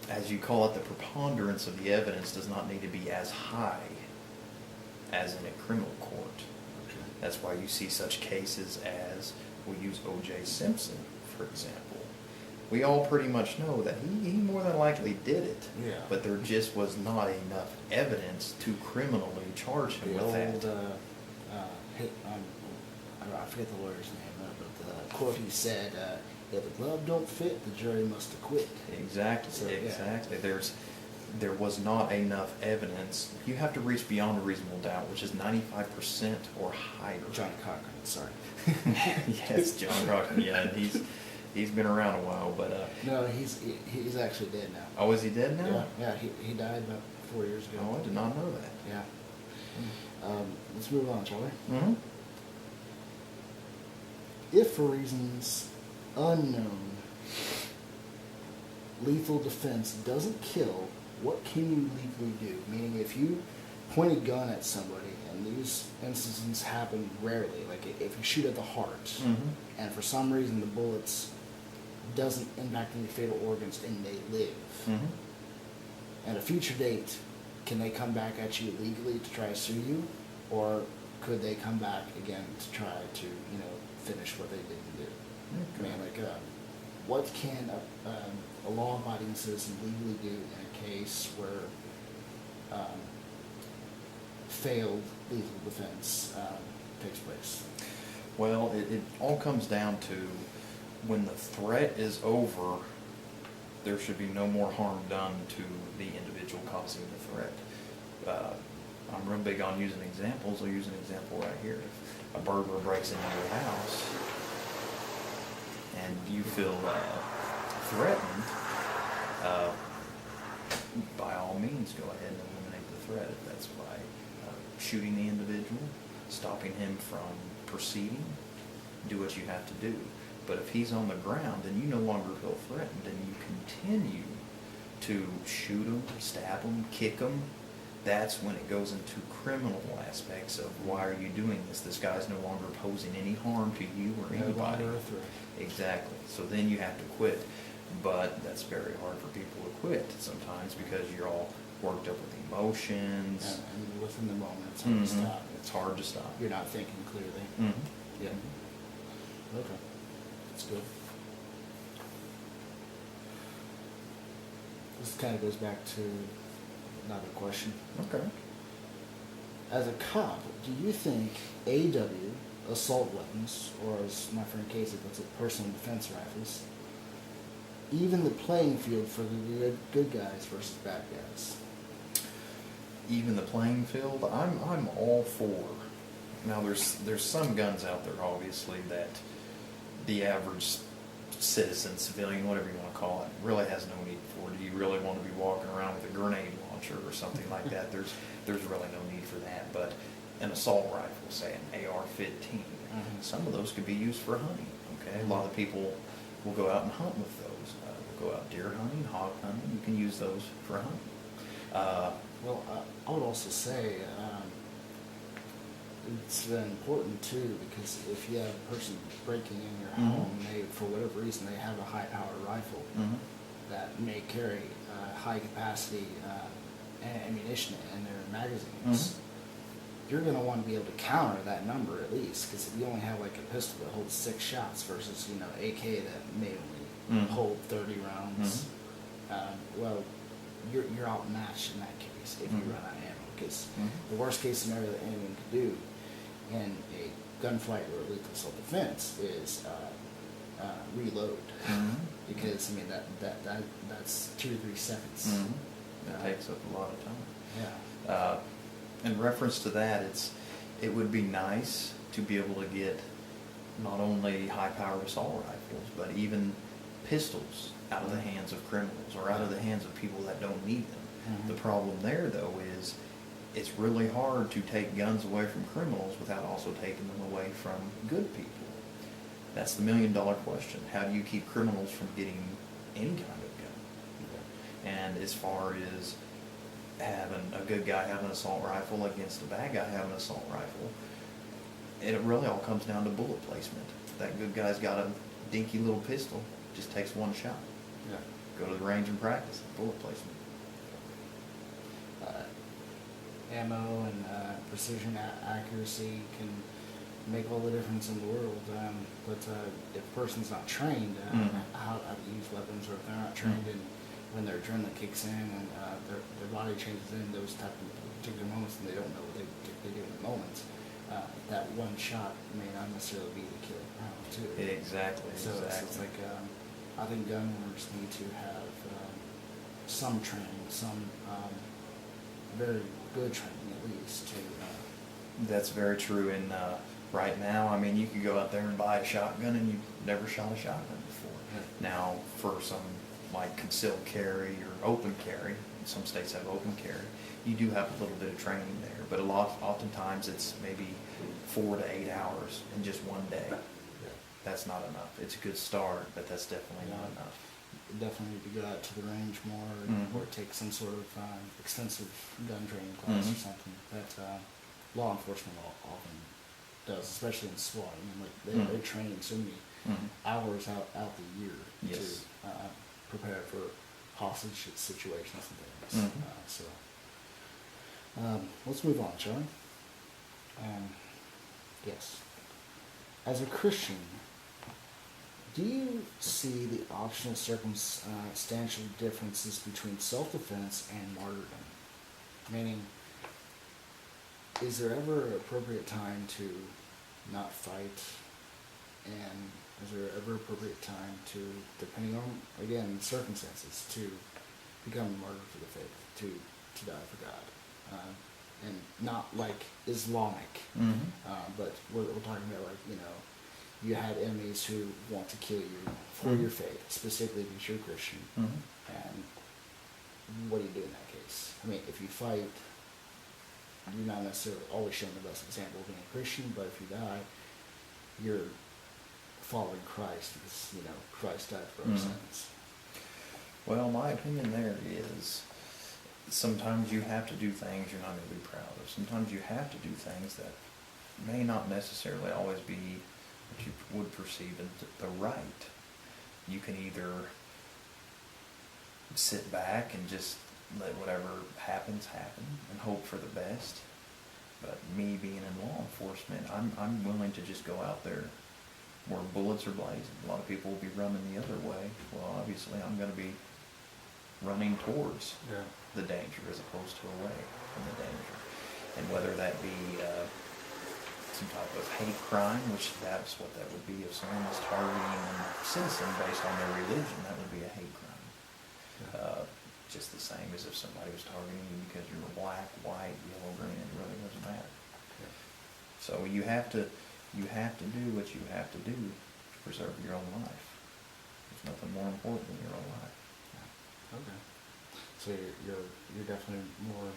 as you call it, the preponderance of the evidence does not need to be as high as in a criminal court. Okay. That's why you see such cases as, we'll use O.J. Simpson, for example. We all pretty much know that he more than likely did it. Yeah. But there just was not enough evidence to criminally charge him The with old, that. I forget the lawyer's name, but the quote he said, if the glove don't fit, the jury must acquit. Exactly, So, yeah. exactly. There was not enough evidence. You have to reach beyond a reasonable doubt, which is 95% or higher. Johnny Cochran, sorry. Yes, John Cochran, yeah, and he's been around a while, but No, he's actually dead now. oh, is he dead now? Yeah, he died about 4 years ago. Oh, I did not know that. Yeah. Let's move on, shall we? Mm-hmm. If for reasons unknown, lethal defense doesn't kill, what can you legally do? Meaning if you point a gun at somebody, and these instances happen rarely, like if you shoot at the heart, and for some reason the bullets doesn't impact any fatal organs and they live, at a future date, can they come back at you legally to try to sue you, or could they come back again to try to, finish what they didn't do? I mean, what can a law-abiding citizen legally do in a case where failed lethal defense takes place? Well, it all comes down to when the threat is over, there should be no more harm done to the individual causing the threat. I'm real big on using examples. I'll use an example right here. If a burglar breaks into your house and you feel threatened, by all means go ahead and eliminate the threat. If that's by shooting the individual, stopping him from proceeding, do what you have to do. But if he's on the ground and you no longer feel threatened and you continue to shoot him, stab him, kick him, that's when it goes into criminal aspects of why are you doing this? This guy's no longer posing any harm to you or anybody. No longer a threat. Exactly. So then you have to quit. But that's very hard for people to quit sometimes because you're all worked up with emotions. And within the moment, it's hard to stop. It's hard to stop. You're not thinking clearly. Yeah. Okay. That's good. This kind of goes back to another question. Okay. As a cop, do you think AW, assault weapons, or as my friend Casey puts it, personal defense rifles, even the playing field for the good guys versus bad guys? Even the playing field, I'm all for. Now there's some guns out there obviously that the average citizen, civilian, whatever you want to call it, really has no need for. Do you really want to be walking around with a grenade launcher or something like that? There's really no need for that. But an assault rifle, say an AR-15, some of those could be used for hunting. Okay, a lot of people will go out and hunt with those. Go out deer hunting, hog hunting. You can use those for hunting. Well, I would also say it's important too, because if you have a person breaking in your home, they, for whatever reason, they have a high-powered rifle that may carry high-capacity ammunition in their magazines. You're going to want to be able to counter that number at least, because if you only have like a pistol that holds 6 shots versus AK that may only hold 30 rounds, well, you're outmatched in that case if you run out of ammo. Because the worst case scenario that anyone could do in a gunfight or a lethal self-defense is reload. Because I mean that's 2 to 3 seconds. That takes up a lot of time. Yeah. In reference to that, it would be nice to be able to get not only high-powered assault rifles, but even pistols out of the hands of criminals or out of the hands of people that don't need them. The problem there, though, is it's really hard to take guns away from criminals without also taking them away from good people. That's the million-dollar question. How do you keep criminals from getting any kind of gun? And as far as having a good guy having an assault rifle against a bad guy having an assault rifle, it really all comes down to bullet placement. That good guy's got a dinky little pistol, just takes 1 shot. Yeah. Go to the range and practice bullet placement. Ammo and precision accuracy can make all the difference in the world. But if a person's not trained how to use weapons, or if they're not trained in when their adrenaline kicks in and their body changes in those type of particular moments, and they don't know what they particularly do in the moments, that 1 shot may not necessarily be the killing round too. Exactly. So it's like I think gun owners need to have some training, some very good training at least. That's very true. And right now, I mean, you could go out there and buy a shotgun and you've never shot a shotgun before. Now, for some like concealed carry or open carry, some states have open carry, you do have a little bit of training there. But oftentimes it's maybe 4 to 8 hours in just 1 day. That's not enough. It's a good start, but that's definitely not enough. definitely need to go out to the range more, Mhm. or take some sort of extensive gun training class or Mhm. something that law enforcement often does, especially in SWAT. I mean, like they're Mhm. training so many Mhm. hours out the year Yes. to prepare for hostage situations and things. Mhm. Let's move on, shall we? Yes. As a Christian, do you see the optional circumstantial differences between self-defense and martyrdom? Meaning, is there ever an appropriate time to not fight? And is there ever appropriate time to, depending on, again, circumstances, to become a martyr for the faith, to die for God? And not like Islamic, Mhm. but we're talking about, like, you had enemies who want to kill you for Mhm. your faith, specifically if you're a Christian. Mhm. And what do you do in that case? I mean, if you fight, you're not necessarily always showing the best example of being a Christian, but if you die, you're following Christ because, Christ died for our Mhm. sins. Well, my opinion there is sometimes you have to do things you're not going to be proud of. Sometimes you have to do things that may not necessarily always be what you would perceive as the right. You can either sit back and just let whatever happens happen and hope for the best. But me being in law enforcement, I'm willing to just go out there where bullets are blazing. A lot of people will be running the other way. Well, obviously I'm going to be running towards the danger as opposed to away from the danger. And whether that be some type of hate crime, which that's what that would be if someone was targeting a citizen based on their religion, that would be a hate crime. Just the same as if somebody was targeting you because you were black, white, yellow, green, it really doesn't matter. So you have to do what you have to do to preserve your own life. There's nothing more important than your own life. Okay. So you're definitely more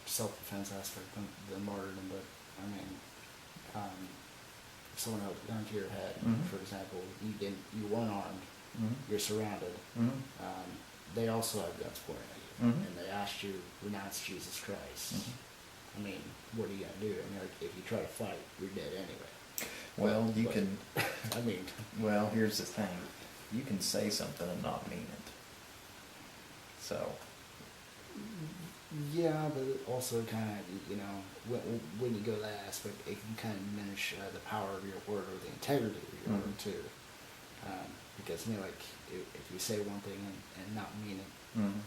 self-defense aspect than martyrdom, but I mean, if someone held a gun to your head, Mhm. for example, you weren't armed, Mhm. you're surrounded, Mhm. they also have guns pointing at you, Mhm. and they asked you to renounce Jesus Christ. Mhm. I mean, what are you gonna do? I mean, like, if you try to fight, you're dead anyway. Well, you But, can. I mean, Well, here's the thing. You can say something and not mean it. So. yeah, but it also kind of, when you go to that aspect, it can kind of diminish the power of your word or the integrity of your word Mhm. too. Because, like, if you say one thing and not mean it, Mhm.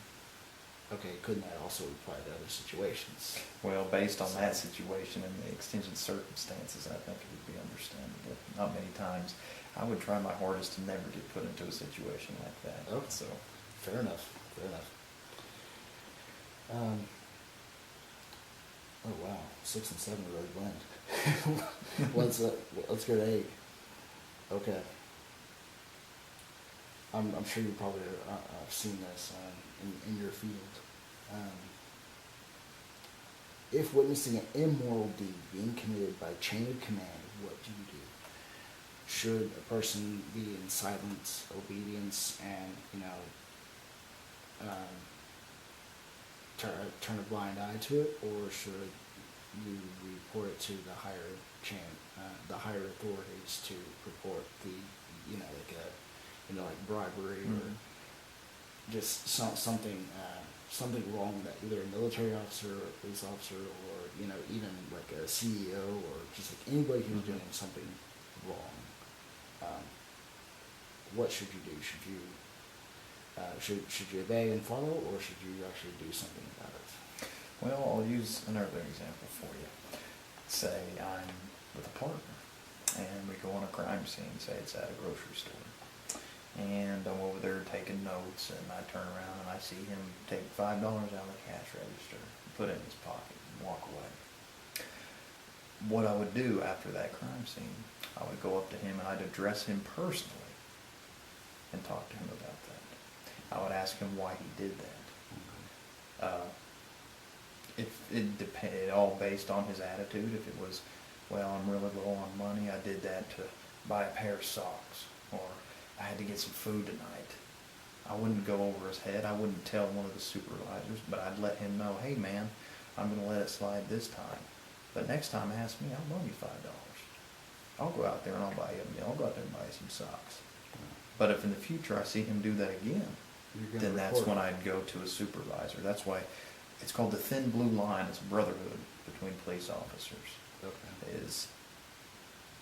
okay, couldn't that also apply to other situations? Well, based on that situation and the extension circumstances, I think it would be understandable. Not many times. I would try my hardest to never get put into a situation like that. Oh, So. fair enough. Fair enough. Oh wow, 6 and 7 really blend. Let's go to 8. Okay. I'm sure you probably have seen this in your field. If witnessing an immoral deed being committed by chain of command, what do you do? Should a person be in silence, obedience, and turn a blind eye to it, or should you report it to the higher the higher authorities to report the like bribery or just something wrong that either a military officer or a police officer or even like a CEO or just like anybody who's doing something wrong. What should you do? Should you obey and follow, or should you actually do something about it? Well, I'll use another example for you. Say I'm with a partner, and we go on a crime scene, say it's at a grocery store. And I'm over there taking notes, and I turn around and I see him take $5 out of the cash register, put it in his pocket, and walk away. What I would do after that crime scene, I would go up to him and I'd address him personally and talk to him about that. I would ask him why he did that. It all based on his attitude. If it was, well, I'm really low on money, I did that to buy a pair of socks, or I had to get some food tonight. I wouldn't go over his head. I wouldn't tell one of the supervisors, but I'd let him know, hey man, I'm gonna let it slide this time. But next time ask me, I'll loan you $5. I'll go out there and I'll buy you a meal. I'll go out there and buy you some socks. But if in the future I see him do that again, then that's when I'd go to a supervisor. That's why it's called the thin blue line. It's a brotherhood between police officers. Okay. Is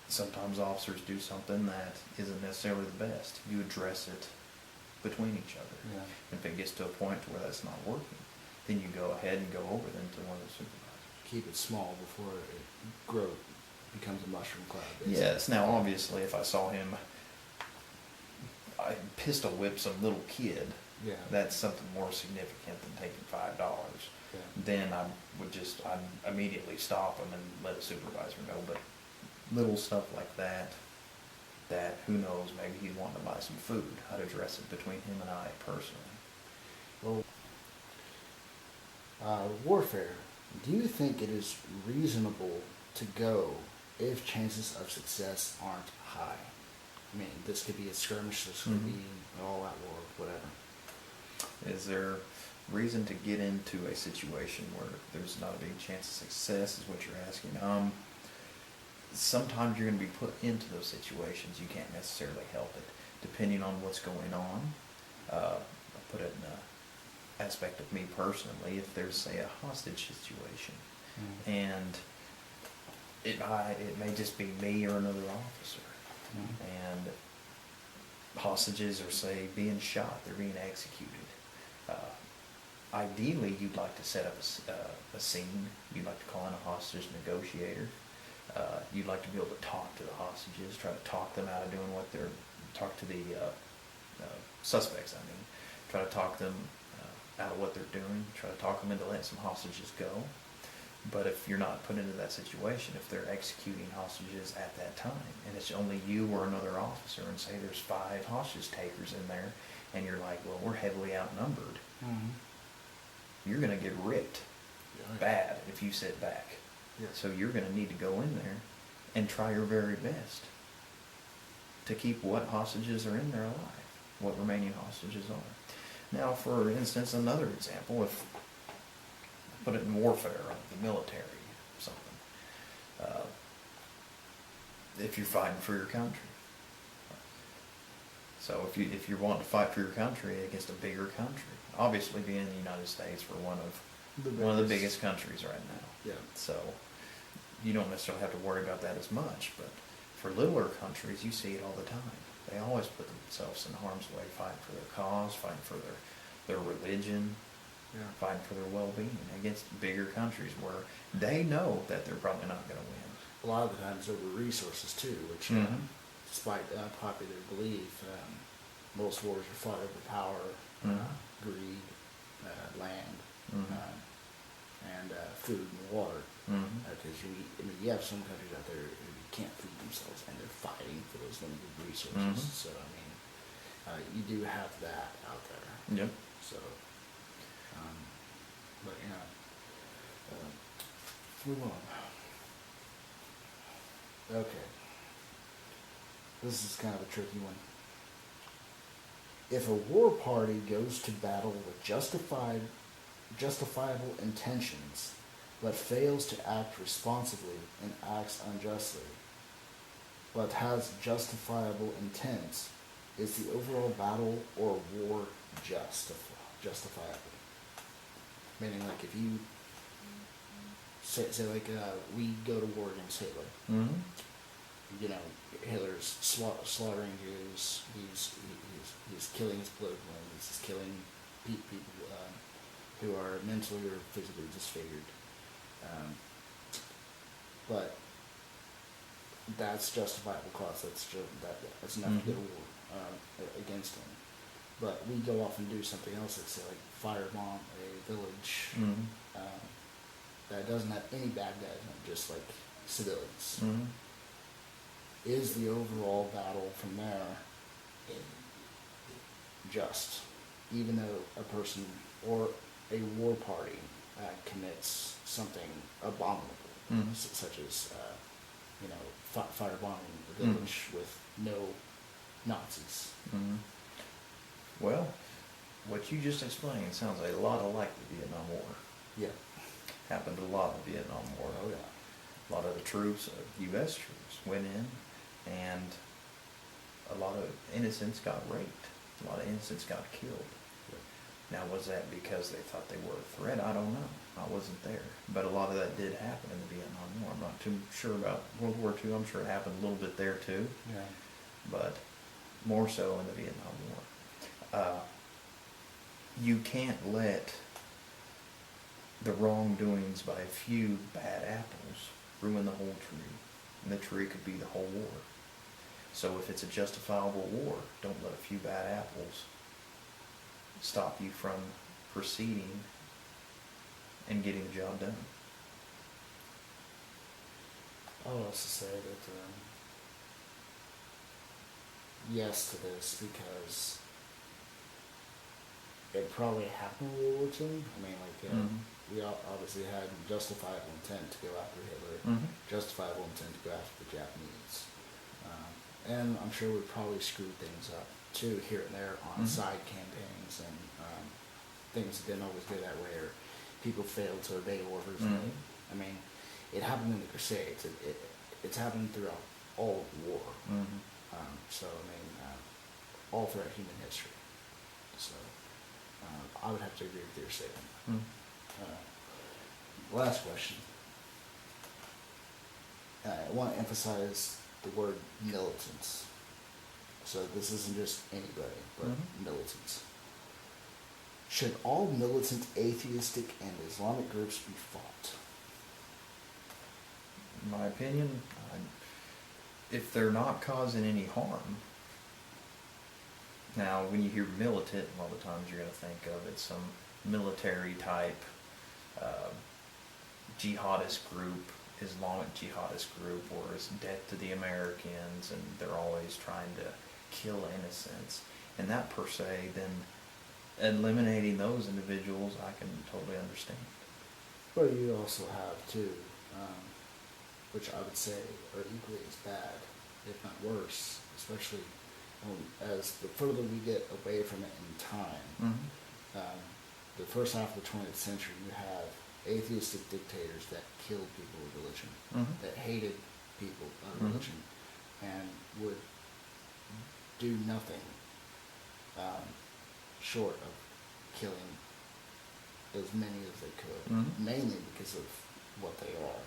sometimes officers do something that isn't necessarily the best. You address it between each other. Yeah. If it gets to a point where that's not working, then you go ahead and go over them to one of the supervisors. Keep it small before it becomes a mushroom cloud. Basically. Yes. Now, obviously, if I saw him, I pistol whip some little kid. Yeah. That's something more significant than taking $5. Yeah. Then I'd immediately stop him and let a supervisor know. But little stuff like that who knows, maybe he'd want to buy some food. I'd address it between him and I personally. Well, warfare. Do you think it is reasonable to go if chances of success aren't high? I mean, this could be a skirmish, this could be an all-out war, whatever. Is there reason to get into a situation where there's not a big chance of success, is what you're asking? Sometimes you're going to be put into those situations. You can't necessarily help it, depending on what's going on. I'll put it in the aspect of me personally. If there's, say, a hostage situation, and it may just be me or another officer, and hostages are, say, being shot, they're being executed. Ideally, you'd like to set up a scene. You'd like to call in a hostage negotiator. You'd like to be able to talk to the hostages, try to talk them out of doing talk to the suspects, try to talk them out of what they're doing, try to talk them into letting some hostages go. But if you're not put into that situation, if they're executing hostages at that time, and it's only you or another officer, and say there's 5 hostage takers in there, and you're like, well, we're heavily outnumbered, you're going to get ripped bad if you sit back. Yeah. So you're going to need to go in there and try your very best to keep what hostages are in there alive, what remaining hostages are. Now, for instance, another example, if put it in warfare, the military, something. If you're fighting for your country. So if you're wanting to fight for your country against a bigger country, obviously being in the United States, we're one of the biggest countries right now. Yeah. So you don't necessarily have to worry about that as much, but for littler countries, you see it all the time. They always put themselves in harm's way, fighting for their cause, fighting for their religion, fighting for their well-being against bigger countries where they know that they're probably not going to win. A lot of the times over resources too, which, despite popular belief, most wars are fought over power, greed, land, and food and water. Because you have some countries out there who can't feed themselves, and they're fighting for those limited resources. So you do have that out there. Yep. So, but move on. Okay. This is kind of a tricky one. If a war party goes to battle with justifiable intentions, but fails to act responsibly and acts unjustly, but has justifiable intents, is the overall battle or war justifiable? Meaning, like, if you say like we go to war against Hitler, Hitler's slaughtering Jews. He's killing his political enemies. He's killing people who are mentally or physically disfigured. But that's justifiable cause. That's enough to go to war against him. But we go off and do something else, let's say like firebomb a village that doesn't have any bad guys in it, just like civilians. Is the overall battle from there just, even though a person or a war party commits something abominable, such as firebombing the village with no Nazis? Well, what you just explained sounds a lot like the Vietnam War. Yeah. Happened a lot in the Vietnam War. Oh, yeah. A lot of the troops, U.S. troops, went in, and a lot of innocents got raped. A lot of innocents got killed. Now, was that because they thought they were a threat? I don't know. I wasn't there. But a lot of that did happen in the Vietnam War. I'm not too sure about World War II. I'm sure it happened a little bit there too. Yeah. But more so in the Vietnam War. You can't let the wrongdoings by a few bad apples ruin the whole tree. And the tree could be the whole war. So if it's a justifiable war, don't let a few bad apples stop you from proceeding and getting the job done. I would also say that yes to this because it probably happened in World War II. I mean, like, we obviously had justifiable intent to go after Hitler, justifiable intent to go after the Japanese. And I'm sure we probably screwed things up too here and there on side campaigns and things that didn't always go that way, or people failed to obey orders. I mean, it happened in the Crusades. It's happened throughout all of war. So I mean, all throughout human history. So I would have to agree with your statement. Last question. I want to emphasize the word militants. So this isn't just anybody, but militants. Should all militant atheistic and Islamic groups be fought? In my opinion, if they're not causing any harm. Now, when you hear militant, a lot of times you're going to think of it some military type jihadist group, Islamic jihadist group, or it's death to the Americans, and they're always trying to kill innocents. And that per se, then eliminating those individuals, I can totally understand. But you also have too, which I would say are equally as bad, if not worse, especially as the further we get away from it in time. The first half of the 20th century, you have atheistic dictators that killed people with religion, that hated people of religion, and would do nothing short of killing as many as they could, mainly because of what they are.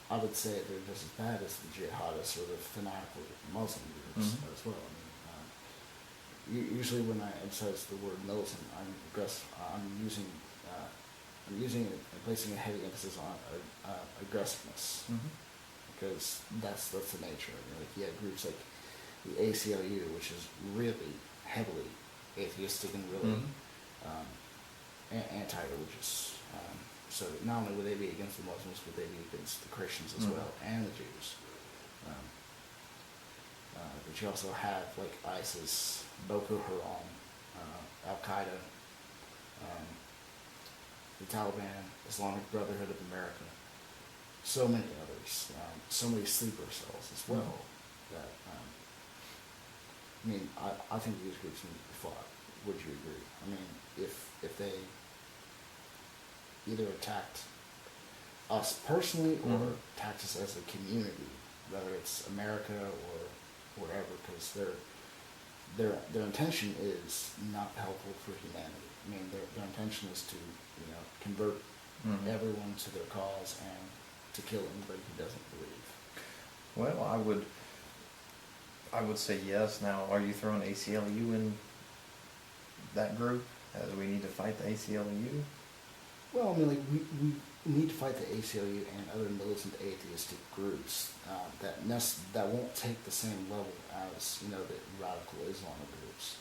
I would say they're just as bad as the jihadists or the fanatical Muslim groups as well. I mean, usually when I emphasize the word militant, I'm using it and placing a heavy emphasis on aggressiveness, because that's the nature of it. Like, you have groups like the ACLU, which is really heavily atheistic and really anti-religious. So not only would they be against the Muslims, but they'd be against the Christians as well, and the Jews. But you also have like ISIS, Boko Haram, Al-Qaeda, the Taliban, Islamic Brotherhood of America, so many others, so many sleeper cells as well. That I mean, I think these groups need to be fought. Would you agree? I mean, if they either attacked us personally or attacked us as a community, whether it's America or wherever, because their intention is not helpful for humanity. I mean, their intention is to, convert everyone to their cause and to kill anybody who doesn't believe. Well, I would say yes. Now, are you throwing ACLU in that group? As we need to fight the ACLU? Well, I mean, like, we need to fight the ACLU and other militant atheistic groups that won't take the same level as, the radical Islamic groups,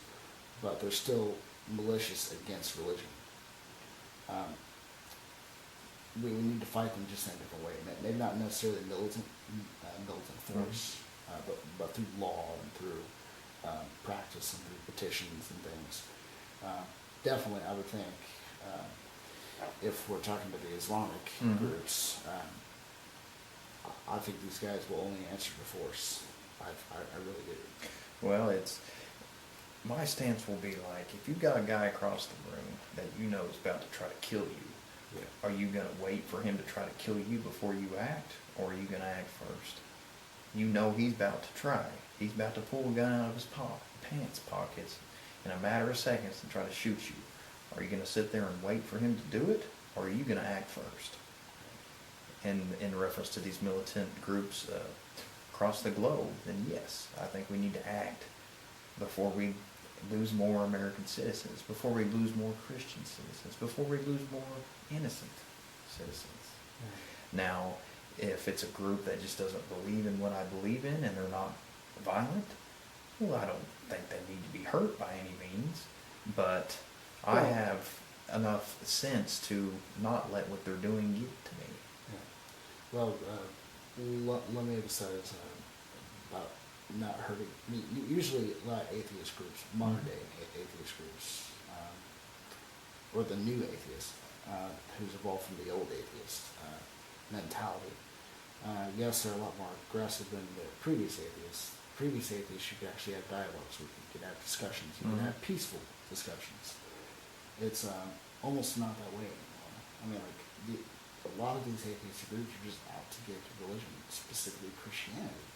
but they're still malicious against religion. We need to fight them just in a different way. Maybe not necessarily militant force, but through law and through practice and through petitions and things. Definitely, I would think, if we're talking about the Islamic groups, I think these guys will only answer to force. I really do. Well, my stance will be like, if you've got a guy across the room that you know is about to try to kill you, Yeah. are you gonna wait for him to try to kill you before you act, or are you gonna act first? You know he's about to try. He's about to pull a gun out of his pants pockets in a matter of seconds to try to shoot you. Are you gonna sit there and wait for him to do it, or are you gonna act first? And in reference to these militant groups across the globe, then yes, I think we need to act before we lose more American citizens, before we lose more Christian citizens, before we lose more innocent citizens. Now, if it's a group that just doesn't believe in what I believe in and they're not violent, well, I don't think they need to be hurt by any means, but I have enough sense to not let what they're doing get to me. Well, let me emphasize about not hurting. I mean, usually a lot of atheist groups, modern day atheist groups, or the new atheist, who's evolved from the old atheist mentality. Yes, they're a lot more aggressive than the previous atheists. Previous atheists, you could actually have dialogues, you could have discussions, you could have peaceful discussions. It's almost not that way anymore. I mean, like, a lot of these atheist groups are just out to get religion, specifically Christianity.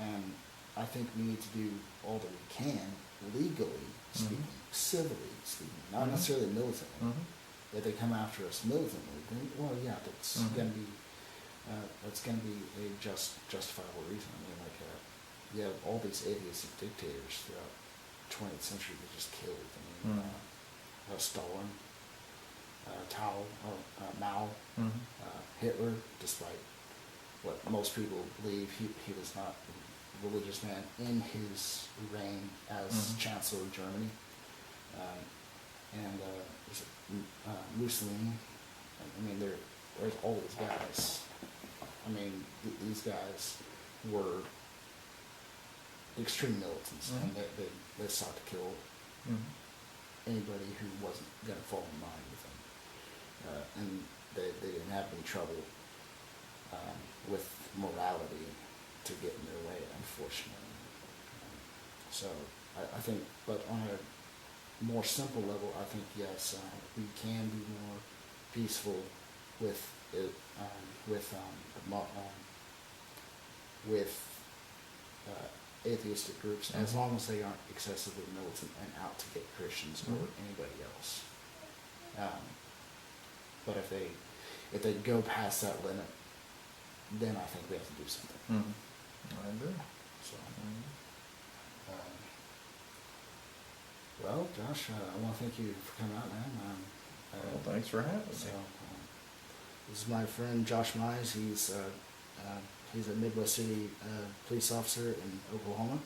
And I think we need to do all that we can, legally speaking, civilly speaking, not necessarily militantly. If they come after us militantly, then, well, yeah, that's going to be a justifiable reason. I mean, like, you have all these atheistic dictators throughout the 20th century that just killed. I mean, Stalin, Mao, Hitler, despite what most people believe, he was not a religious man in his reign as Chancellor of Germany. And Mussolini. I mean, there's all these guys. I mean, these guys were extreme militants, and they sought to kill anybody who wasn't going to fall in line with them. And they didn't have any trouble with morality to get in their way, unfortunately. So I think, but on a more simple level, I think, yes, we can be more peaceful with it, atheistic groups, as long as they aren't excessively militant and out to get Christians or anybody else. But if they go past that limit, then I think we have to do something. I agree. So, well, Josh, I want to thank you for coming out, man. Well, thanks for having me. So, this is my friend Josh Mize. He's a Midwest City police officer in Oklahoma.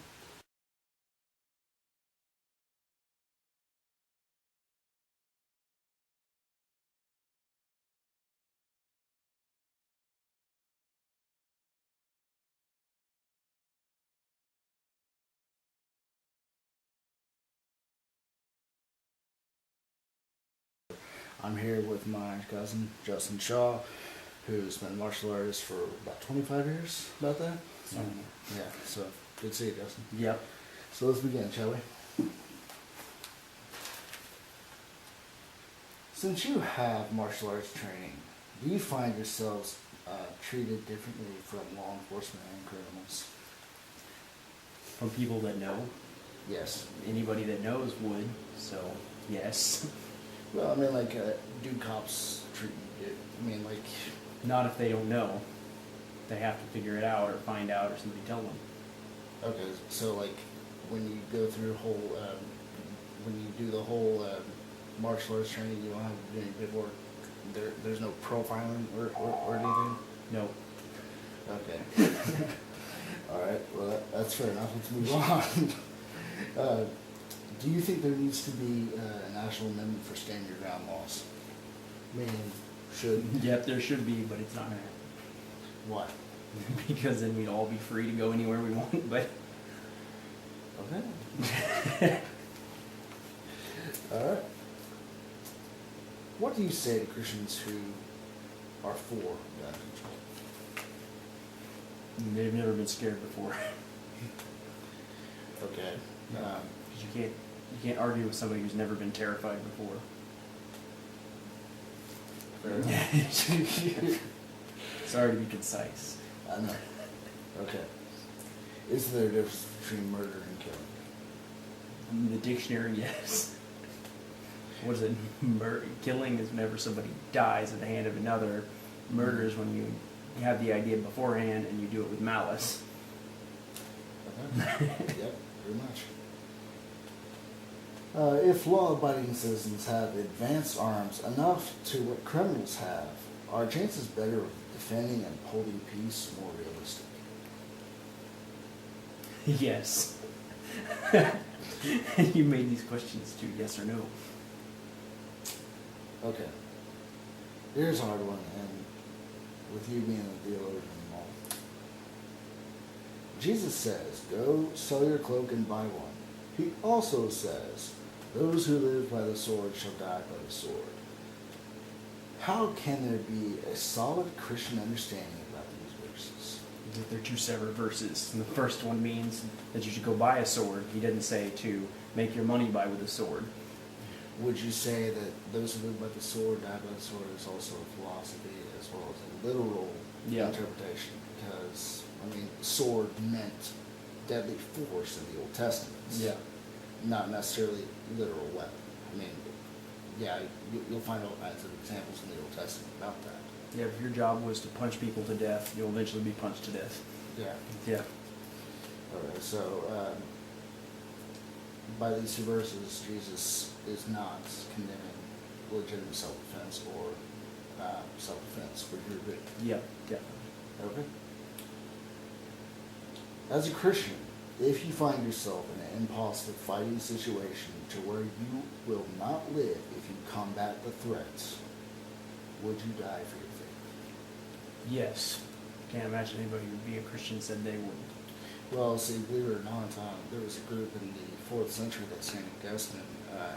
I'm here with my cousin, Justin Shaw, who's been a martial artist for about 25 years, about that. Yeah, so good to see you, Justin. Yep. So let's begin, shall we? Since you have martial arts training, do you find yourselves treated differently from law enforcement and criminals? From people that know. Yes. Anybody that knows would, so yes. Well, I mean, like, do cops treat you? I mean, like... Not if they don't know. They have to figure it out or find out or somebody tell them. Okay, so, like, when you go through the whole, when you do the whole martial arts training, you don't have to do any bit work. There's no profiling or anything? No. Okay. All right, well, that's fair enough. Let's move on. Do you think there needs to be a national amendment for stand your ground laws? Meaning, should... Yep, there should be, but it's not going to happen. Why? Because then we'd all be free to go anywhere we want, but... Okay. All right. What do you say to Christians who are for gun control? They've never been scared before. Okay. Because you can't, You can't argue with somebody who's never been terrified before. Fair enough. Sorry to be concise. I know. Okay. Is there a difference between murder and killing? In the dictionary, yes. What is it? Killing is whenever somebody dies at the hand of another. Murder is when you have the idea beforehand and you do it with malice. Okay. Yep, pretty much. If law-abiding citizens have advanced arms enough to what criminals have, are chances better of defending and holding peace more realistic? Yes. You made these questions too, yes or no? Okay. Here's a hard one, and with you being a theologian and all. Jesus says, go sell your cloak and buy one. He also says, those who live by the sword shall die by the sword. How can there be a solid Christian understanding about these verses? They're two separate verses. And the first one means that you should go buy a sword. He didn't say to make your money buy with a sword. Would you say that those who live by the sword die by the sword is also a philosophy as well as a literal interpretation? Because, I mean, sword meant deadly force in the Old Testament. Yeah. Not necessarily literal weapon. I mean, yeah, you'll find all kinds of examples in the Old Testament about that. Yeah, if your job was to punch people to death, you'll eventually be punched to death. Yeah. Yeah. Okay, so by these two verses, Jesus is not condemning legitimate self-defense or self-defense. Would you agree? Yeah, yeah. Okay. As a Christian, if you find yourself in an impossible fighting situation to where you will not live if you combat the threats, would you die for your faith? Yes. Can't imagine anybody who would be a Christian said they wouldn't. Well, see, believe it or not, there was a group in the 4th century that St. Augustine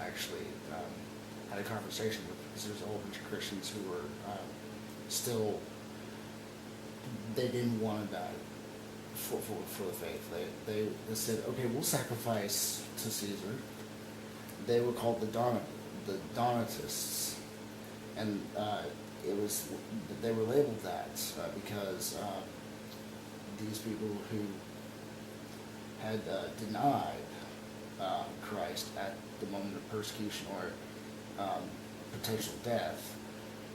actually had a conversation with, because there was a whole bunch of Christians who were still, they didn't want to die for the faith. They said, okay, we'll sacrifice to Caesar. They were called the Donatists, and they were labeled that because these people who had denied Christ at the moment of persecution or potential death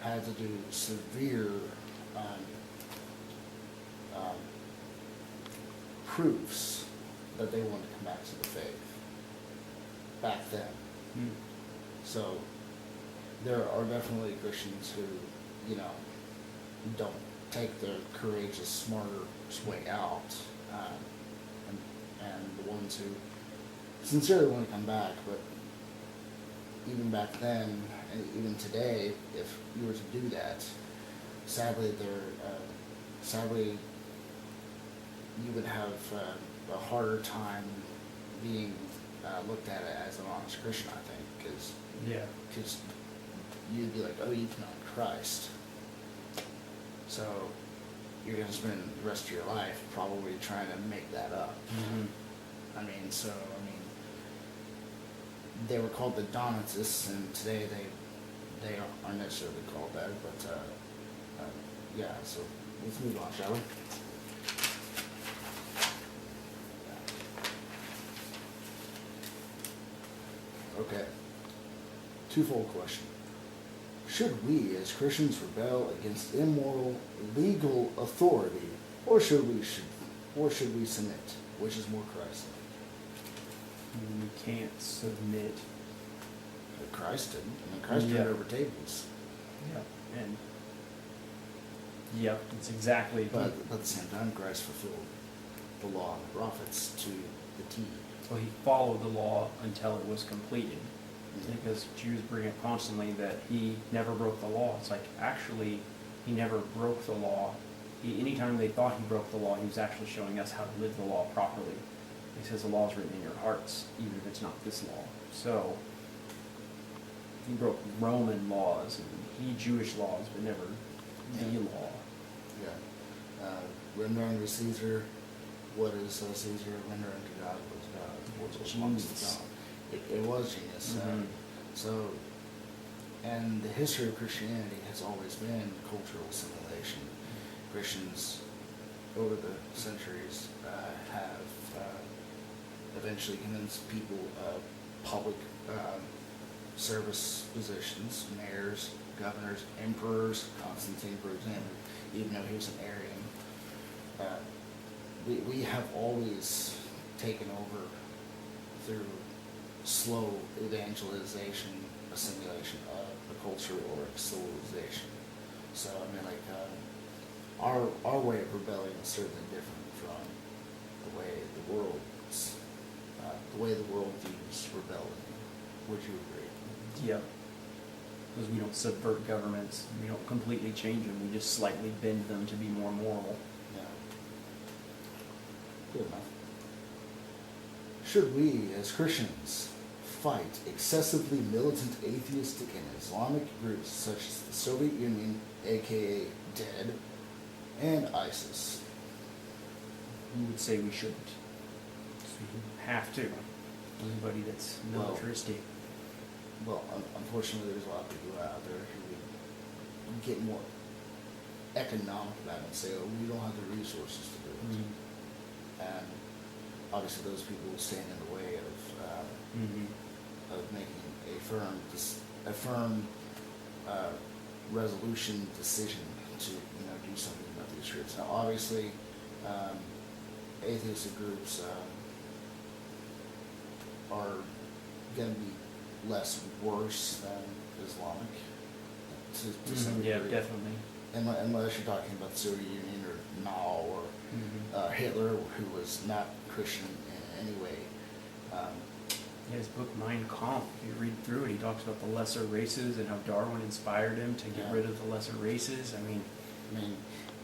had to do severe proofs that they wanted to come back to the faith back then. So there are definitely Christians who, don't take the courageous, smarter way out, and the ones who sincerely want to come back. But even back then, and even today, if you were to do that, sadly, you would have a harder time being looked at as an honest Christian, I think, because you'd be like, oh, you denied Christ, so you're going to spend the rest of your life probably trying to make that up. Mm-hmm. I mean, they were called the Donatists, and today they aren't necessarily called that, but yeah, so let's move on, shall we? Okay. Twofold question. Should we as Christians rebel against immoral legal authority, or should we submit? Which is more Christ-like? We can't submit. But Christ didn't. I mean, Christ turned over tables. Yeah. And it's exactly. But at the same time, Christ fulfilled the law and the prophets to the T. Well, he followed the law until it was completed. Because Jews bring up constantly that he never broke the law. It's like, actually, he never broke the law. Anytime they thought he broke the law, he was actually showing us how to live the law properly. He says the law is written in your hearts, even if it's not this law. So, he broke Roman laws and Jewish laws, but never the law. Yeah. Render unto Caesar what is Caesar, render unto God what is God. What belongs to God. It was genius. Mhm. So, and the history of Christianity has always been cultural assimilation. Christians, over the centuries, have eventually convinced people of public service positions, mayors, governors, emperors, Constantine, for example, even though he was an Arian. We have always taken over through slow evangelization, assimilation of the culture or civilization. So I mean, like our way of rebelling is certainly different from the way the world views rebellion. Would you agree? Yep. Because we don't subvert governments, we don't completely change them, we just slightly bend them to be more moral. Yeah. Good enough. Should we, as Christians, fight excessively militant atheistic and Islamic groups such as the Soviet Union, aka DEAD, and ISIS? You would say we shouldn't. We have to. Anybody that's militaristic. Well, unfortunately, there's a lot of people out there who would get more economic about it and say, oh, we don't have the resources to do it. Mhm. And obviously those people will stand in the way of making a firm resolution decision to do something about these groups. Now, obviously, atheistic groups are going to be less worse than Islamic to some Yeah, degree. definitely. Unless you're talking about the Soviet Union or Mao or Hitler, who was not Christian in any way. Yeah, his book Mein Kampf, if you read through it, he talks about the lesser races and how Darwin inspired him to get rid of the lesser races. I mean,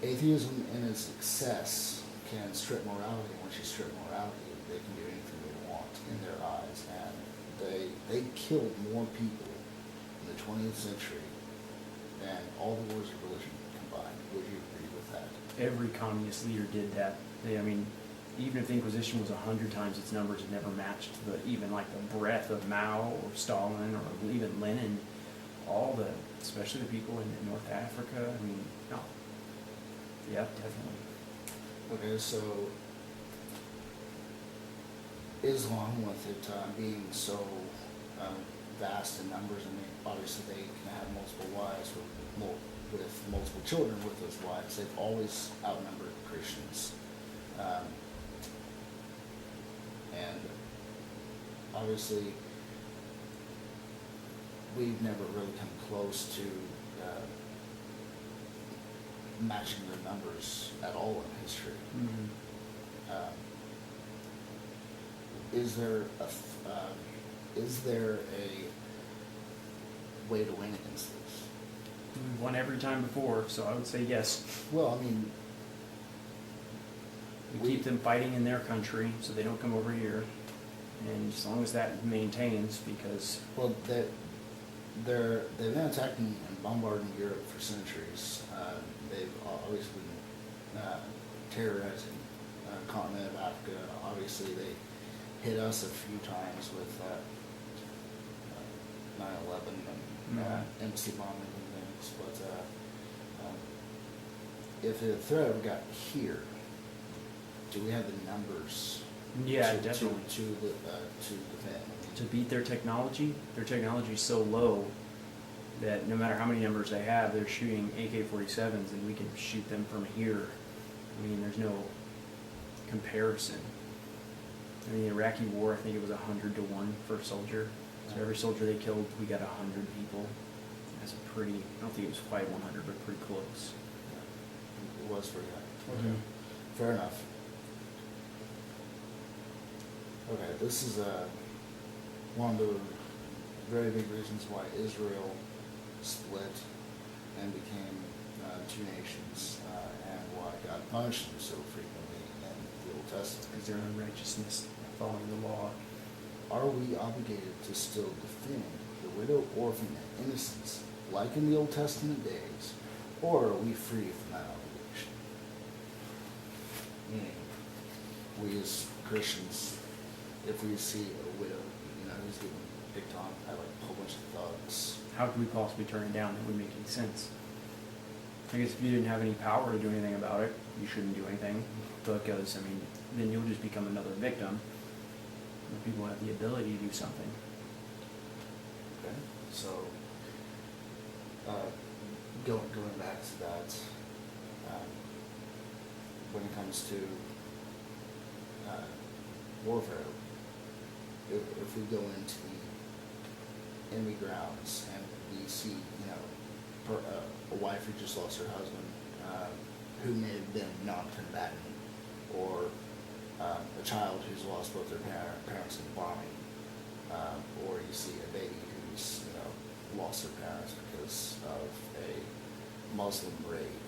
atheism in its excess can strip morality. Once you strip morality, they can do anything they want in their eyes. And they killed more people in the 20th century than all the wars of religion combined. Would you agree with that? every communist leader did that. Even if the Inquisition was 100 times its numbers, it never matched even like the breadth of Mao or Stalin or even Lenin. Especially the people in North Africa. I mean, no. Yeah, definitely. Okay, so Islam, with it being so vast in numbers, obviously they can have multiple wives with multiple children with those wives. They've always outnumbered Christians. And obviously, we've never really come close to matching their numbers at all in history. Mm-hmm. Is there a way to win against this? We've won every time before, so I would say yes. Well, We keep them fighting in their country so they don't come over here. And as long as that maintains, because... Well, they've been attacking and bombarding Europe for centuries. They've obviously been terrorizing the continent of Africa. Obviously, they hit us a few times with 9/11 and embassy bombing and things. But if the threat ever got here, do we have the numbers? Yeah, to definitely. To defend. To beat their technology is so low that no matter how many numbers they have, they're shooting AK-47s and we can shoot them from here. There's no comparison. The Iraqi war, I think it was 100 to 1 for a soldier. So every soldier they killed, we got 100 people. That's I don't think it was quite 100, but pretty close. It was pretty high. Okay. Mhm. Fair enough. Okay, this is one of the very big reasons why Israel split and became two nations, and why God punished them so frequently in the Old Testament. Because their unrighteousness, following the law. Are we obligated to still defend the widow, orphan, and innocents, like in the Old Testament days, or are we free from that obligation? Meaning, we as Christians, if we see a widow, who's getting picked on by like a whole bunch of thugs. How could we possibly turn it down? That would make any sense. I guess if you didn't have any power to do anything about it, you shouldn't do anything, because, I mean, then you'll just become another victim. When people have the ability to do something. Okay. So, going back to that, when it comes to warfare, if we go into the enemy grounds and we see, a wife who just lost her husband, who may have been non-combatant, or a child who's lost both their parents in bombing, or you see a baby who's lost their parents because of a Muslim raid.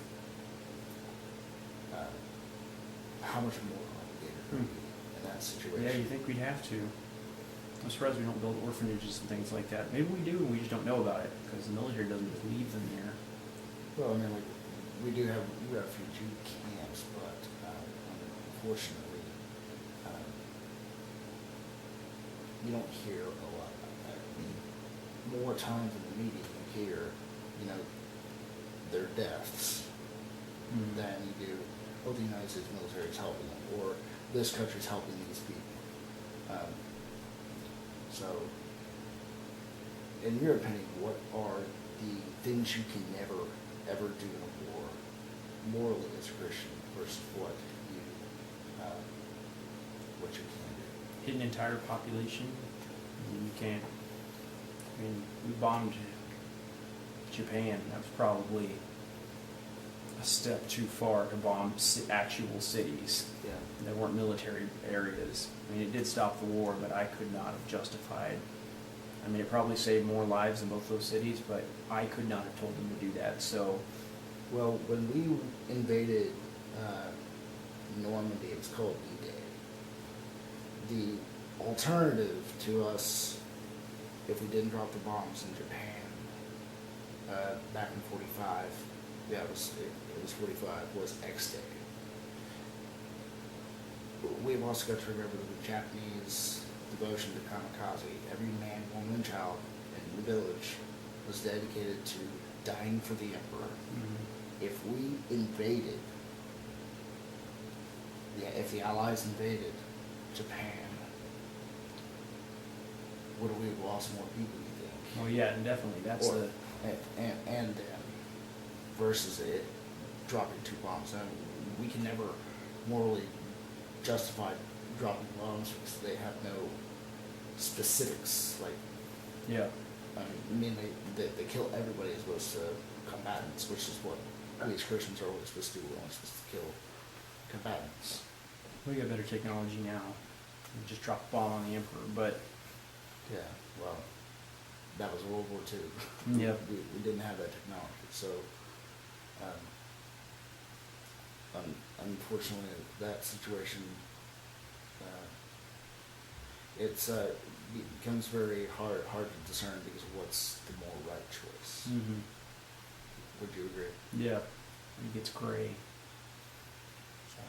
How much more obligated are we in that situation? Yeah, you think we'd have to. I'm surprised we don't build orphanages and things like that. Maybe we do and we just don't know about it, because the military doesn't just leave them there. Well, I mean, like, we have refugee camps, but unfortunately, you don't hear a lot about that. I mean, more times in the media you hear, their deaths than you do, oh, the United States military is helping them, or this country's helping these people. So, in your opinion, what are the things you can never, ever do in a war, morally as a Christian, versus what you can do? Hit an entire population, you can't. I mean, we bombed Japan. That was probably a step too far to bomb actual cities. Yeah. They weren't military areas. I mean, it did stop the war, but I could not have justified. I mean, it probably saved more lives in both those cities, but I could not have told them to do that. So, well, when we invaded Normandy, it was called D-Day. The alternative to us, if we didn't drop the bombs in Japan back in '45, yeah, it was '45, was X-Day. We've also got to remember the Japanese devotion to kamikaze. Every man, woman, and child in the village was dedicated to dying for the emperor. If we invaded, if the Allies invaded Japan, would we have lost more people, you think? well, yeah, definitely. That's Or, the. and versus it dropping 2 bombs. I mean, we can never morally justify dropping bombs because they have no specifics. Like, Yeah. I mean, they kill everybody as opposed to combatants, which is what we as Christians are always supposed to do. We're only supposed to kill combatants. We got better technology now. We just drop a bomb on the emperor, but Yeah, well, that was World War II. Yep. We didn't have that technology, so unfortunately, that situation it becomes very hard to discern because of what's the more right choice. Would you agree? yeah, it gets gray. So,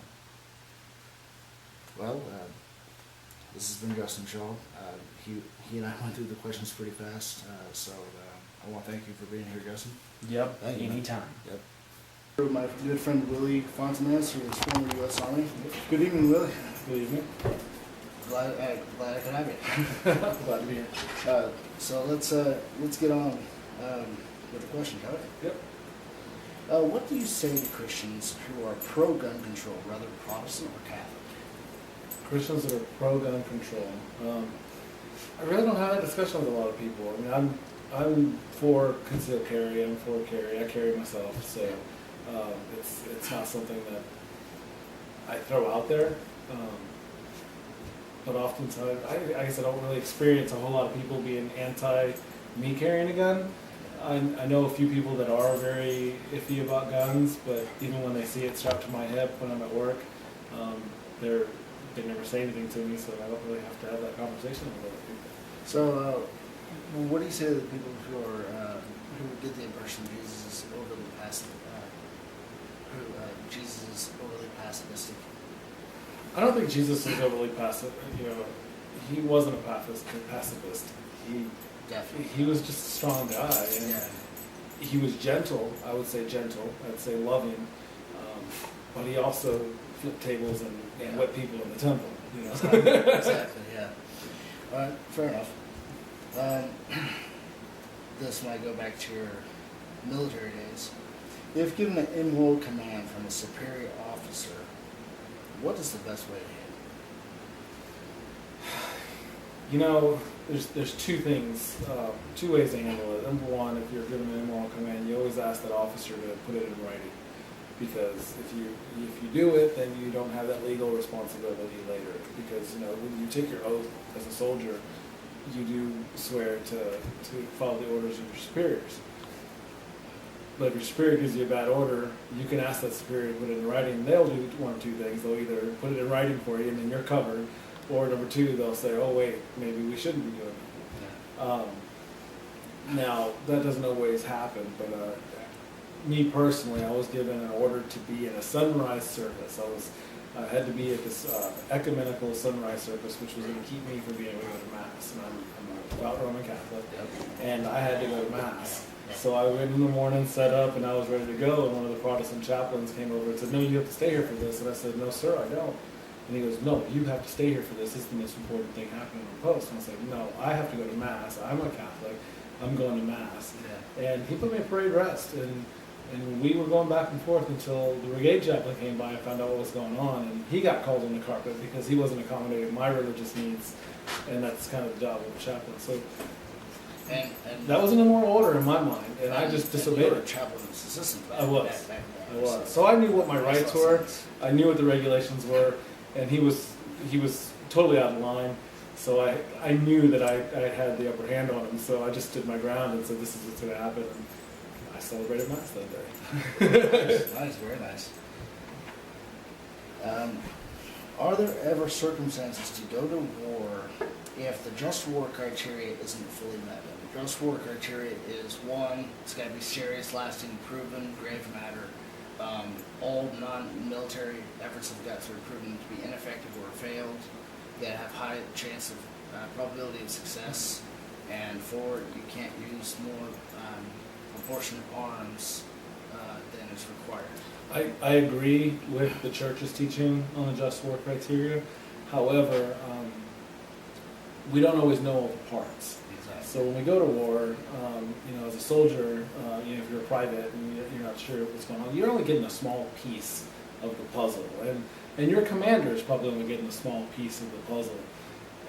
well, this has been Justin Shaw. He and I went through the questions pretty fast, so I want to thank you for being here, Justin. Yep, Thank you, man. anytime. Yep. My good friend Willy Fontanez, who is former U.S. Army. Good evening, Willy. Good evening. Glad I could have you. Glad to be here. So let's get on with the question, shall we? Yep. What do you say to Christians who are pro-gun control, rather Protestant or Catholic? Christians that are pro-gun control. I really don't have that discussion with a lot of people. I mean, I'm for concealed carry. I'm for carry. I carry myself, so it's not something that I throw out there. But oftentimes, I guess I don't really experience a whole lot of people being anti me carrying a gun. I know a few people that are very iffy about guns, but even when they see it strapped to my hip when I'm at work, they never say anything to me, so I don't really have to have that conversation with other people. So, what do you say to the people who are who get the impression Jesus is overly passive? Jesus is overly pacifistic. I don't think Jesus is overly passive. he wasn't a pacifist. Definitely. He was just a strong guy, and Yeah. he was gentle. I would say gentle. I'd say loving, but he also flipped tables and whipped people in the temple. You know. Exactly. Yeah. All right. Fair enough. This might go back to your military days. If given an immoral command from a superior officer, what is the best way to handle You know, there's two things, two ways to handle it. Number one, if you're given an immoral command, you always ask that officer to put it in writing, because if you do it, then you don't have that legal responsibility later. Because when you take your oath as a soldier, you do swear to follow the orders of your superiors. But if your superior gives you a bad order, you can ask that superior to put it in writing. They'll do one of two things. They'll either put it in writing for you and then you're covered, or number two, they'll say, oh wait, maybe we shouldn't be doing it. Now, that doesn't always happen, but me personally, I was given an order to be in a sunrise service. I had to be at this ecumenical sunrise service, which was going to keep me from being able to go to Mass. And I'm a devout Roman Catholic, and I had to go to Mass. So I went in the morning, set up, and I was ready to go, and one of the Protestant chaplains came over and said, no, you have to stay here for this. And I said, no, sir, I don't. And he goes, no, you have to stay here for this. This is the most important thing happening on the post. And I was like, no, I have to go to Mass. I'm a Catholic. I'm going to Mass. Yeah. And he put me in parade rest, and we were going back and forth until the brigade chaplain came by and found out what was going on, and he got called on the carpet because he wasn't accommodating my religious needs, and that's kind of the job of a chaplain. So And that was an immoral order in my mind, and I just disobeyed you were a it. chaplain's assistant. I was. Back I then, was. So I knew what my Makes rights a lot were. of sense. I knew what the regulations were, and he was totally out of line. So I knew that I had the upper hand on him. So I just stood my ground and said, "This is what's going to happen." And I celebrated Mass that day. Nice, very nice. Are there ever circumstances to go to war if the just war criteria isn't fully met? The just war criteria is one, it's got to be serious, lasting, proven, grave matter. All non-military efforts have got to be proven to be ineffective or failed. That have high chance of probability of success. And four, you can't use more proportionate arms than is required. I agree with the church's teaching on the just war criteria. However, we don't always know all the parts. Exactly. So when we go to war, as a soldier, if you're a private and you're not sure what's going on, you're only getting a small piece of the puzzle. And your commander is probably only getting a small piece of the puzzle.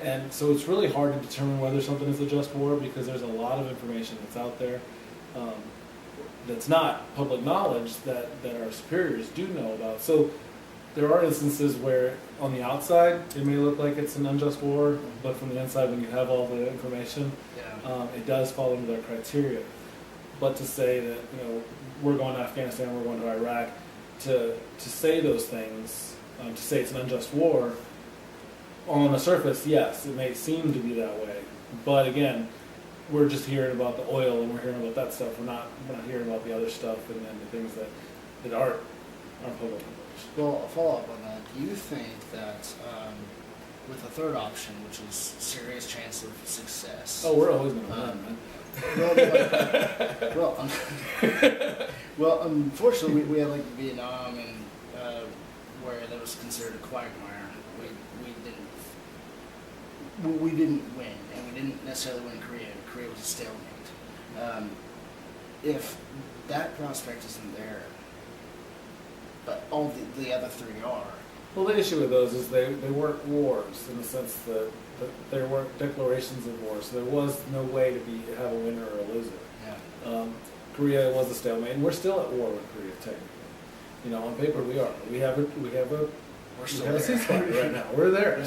And so it's really hard to determine whether something is a just war because there's a lot of information that's out there that's not public knowledge that our superiors do know about. So there are instances where on the outside it may look like it's an unjust war, but from the inside when you have all the information, it does fall into their criteria. But to say that we're going to Afghanistan, we're going to Iraq, to say those things, to say it's an unjust war, on the surface, yes, it may seem to be that way. But again, we're just hearing about the oil and we're hearing about that stuff. We're not hearing about the other stuff and the things that aren't public knowledge. Well, a follow-up on that. Do you think that with the third option, which is serious chance of success? Oh, we're always going to win, man. Well, unfortunately, we had like Vietnam and where that was considered a quagmire. We didn't win, and we didn't necessarily win Korea. Korea was a stalemate. If that prospect isn't there, but all the other three are. Well, the issue with those is they weren't wars in the sense that there weren't declarations of war, so there was no way to have a winner or a loser. Yeah. Korea was a stalemate, and we're still at war with Korea technically. On paper we are. We have a ceasefire right now. We're there. Yeah.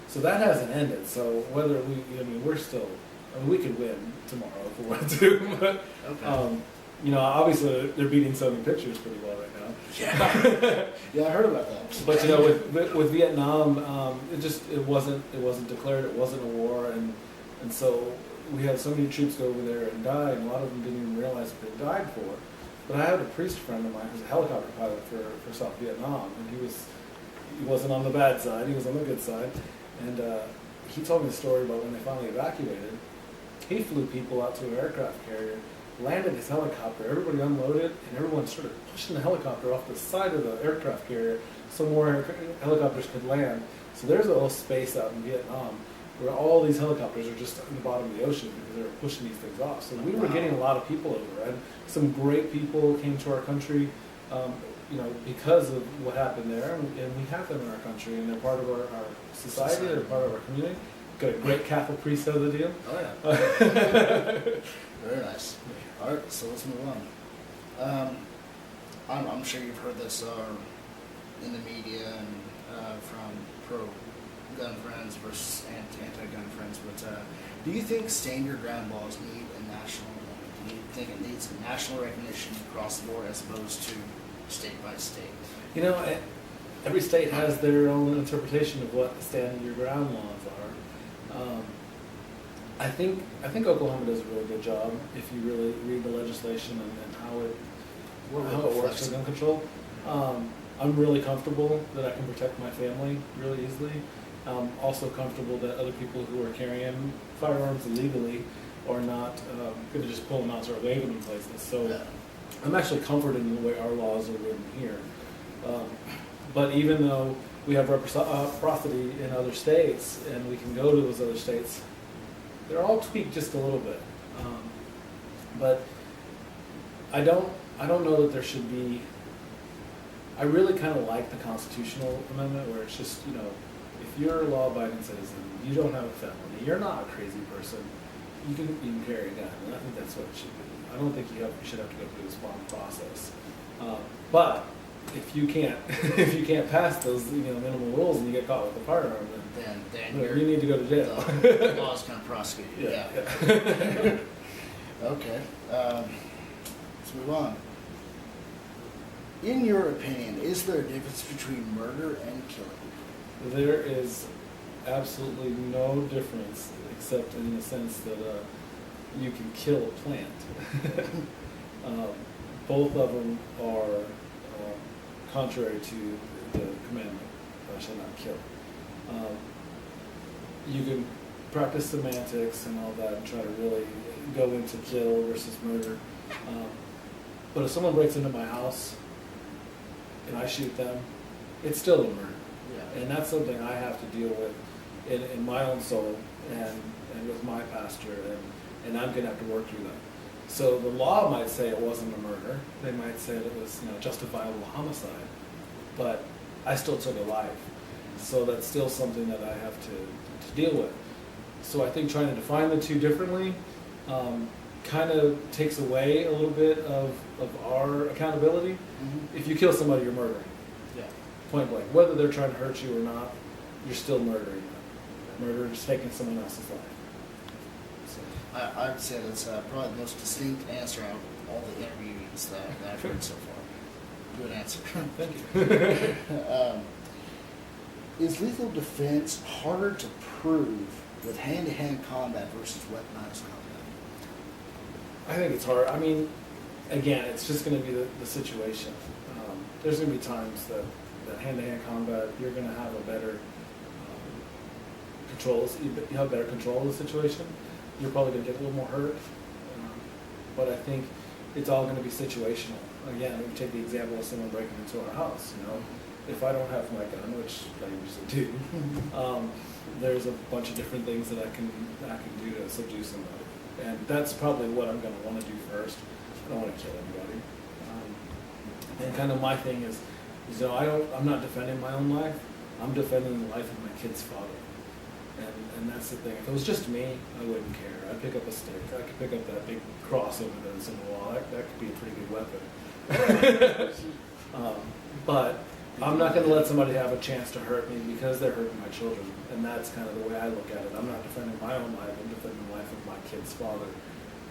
So that hasn't ended. So whether we're still. We could win tomorrow if we wanted to, but Okay. obviously they're beating Sony Pictures pretty well right now. Yeah. Yeah, I heard about that. But with Vietnam, it wasn't declared. It wasn't a war, and so we had so many troops go over there and die, and a lot of them didn't even realize what they died for. But I had a priest friend of mine who's a helicopter pilot for South Vietnam, and he wasn't on the bad side. He was on the good side, and he told me the story about when they finally evacuated. He flew people out to an aircraft carrier, landed his helicopter, everybody unloaded, and everyone started pushing the helicopter off the side of the aircraft carrier so more helicopters could land. So there's a little space out in Vietnam where all these helicopters are just in the bottom of the ocean because they were pushing these things off. So we were getting a lot of people over, and some great people came to our country, because of what happened there, and we have them in our country, and they're part of our society, they're part of our community. Got a great Catholic priest out of the deal. Oh yeah. Very nice. All right, so let's move on. I'm sure you've heard this in the media and from pro-gun friends versus anti-gun friends, but do you think stand your ground laws need a national? Do you think it needs a national recognition across the board as opposed to state by state? Every state has their own interpretation of what stand your ground laws are. I think Oklahoma does a really good job if you really read the legislation and how it works for gun control. I'm really comfortable that I can protect my family really easily. I'm also comfortable that other people who are carrying firearms illegally are not going to just pull them out and start waving them places. So I'm actually comforted in the way our laws are written here. But even though we have reciprocity in other states and we can go to those other states, they're all tweaked just a little bit. But I don't know that there should be. I really kind of like the constitutional amendment where it's just, if you're a law-abiding citizen, you don't have a felony, you're not a crazy person, you can carry a gun. And I think that's what it should be. I don't think you should have to go through this long process. But if you can't pass those minimal rules and you get caught with a firearm, then you need to go to jail. The law's going to prosecute you. Yeah. Okay. Let's move on. In your opinion, is there a difference between murder and killing? There is absolutely no difference except in the sense that you can kill a plant. Both of them are contrary to the commandment, thou shalt not kill. You can practice semantics and all that and try to really go into kill versus murder. But if someone breaks into my house and I shoot them, it's still a murder. Yeah. And that's something I have to deal with in my own soul and with my pastor, and I'm going to have to work through that. So the law might say it wasn't a murder. They might say that it was justifiable homicide, but I still took a life. So that's still something that I have to deal with. So I think trying to define the two differently kind of takes away a little bit of our accountability. Mm-hmm. If you kill somebody, you're murdering. Yeah. Point blank. Whether they're trying to hurt you or not, you're still murdering them. Murder is taking someone else's life. So. I'd say that's probably the most distinct answer out of all the interviews that I've heard so far. Good answer. Thank you. Is lethal defense harder to prove with hand-to-hand combat versus weaponized combat? I think it's hard. I mean, again, it's just going to be the situation. There's going to be times that hand-to-hand combat, you're going to have a better you have better control of the situation. You're probably going to get a little more hurt. But I think it's all going to be situational. Again, we take the example of someone breaking into our house. If I don't have my gun, which I usually do, there's a bunch of different things that I can do to subdue somebody. And that's probably what I'm going to want to do first. I don't want to kill anybody. And kind of my thing is I'm not defending my own life. I'm defending the life of my kid's father. And that's the thing. If it was just me, I wouldn't care. I'd pick up a stick. I could pick up that big cross over there that's in the wall. That could be a pretty good weapon. But I'm not going to let somebody have a chance to hurt me because they're hurting my children. And that's kind of the way I look at it. I'm not defending my own life. I'm defending the life of my kid's father.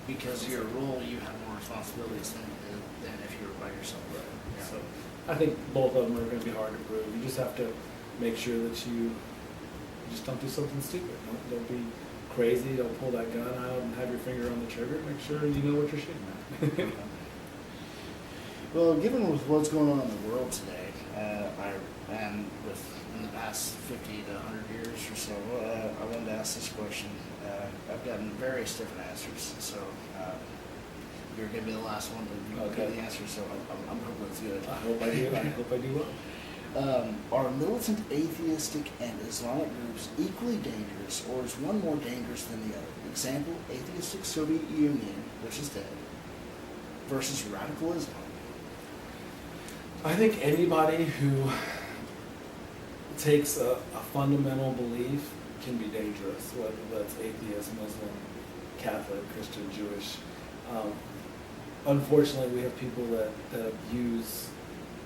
Because your role, you have more responsibilities than if you were by yourself. Right. Yeah. So I think both of them are going to be hard to prove. You just have to make sure that you just don't do something stupid. Don't be crazy. Don't pull that gun out and have your finger on the trigger. Make sure you know what you're shooting at. Well, given with what's going on in the world today, and with in the past 50 to 100 years or so, I wanted to ask this question. I've gotten various different answers, so you're going to be the last one to give the answer, so I'm hoping it's good. I hope I do. I hope I do well. Are militant atheistic and Islamic groups equally dangerous, or is one more dangerous than the other? Example, atheistic Soviet Union, which is dead, versus radical Islam. I think anybody who takes a fundamental belief can be dangerous, whether that's atheist, Muslim, Catholic, Christian, Jewish. Unfortunately, we have people that abuse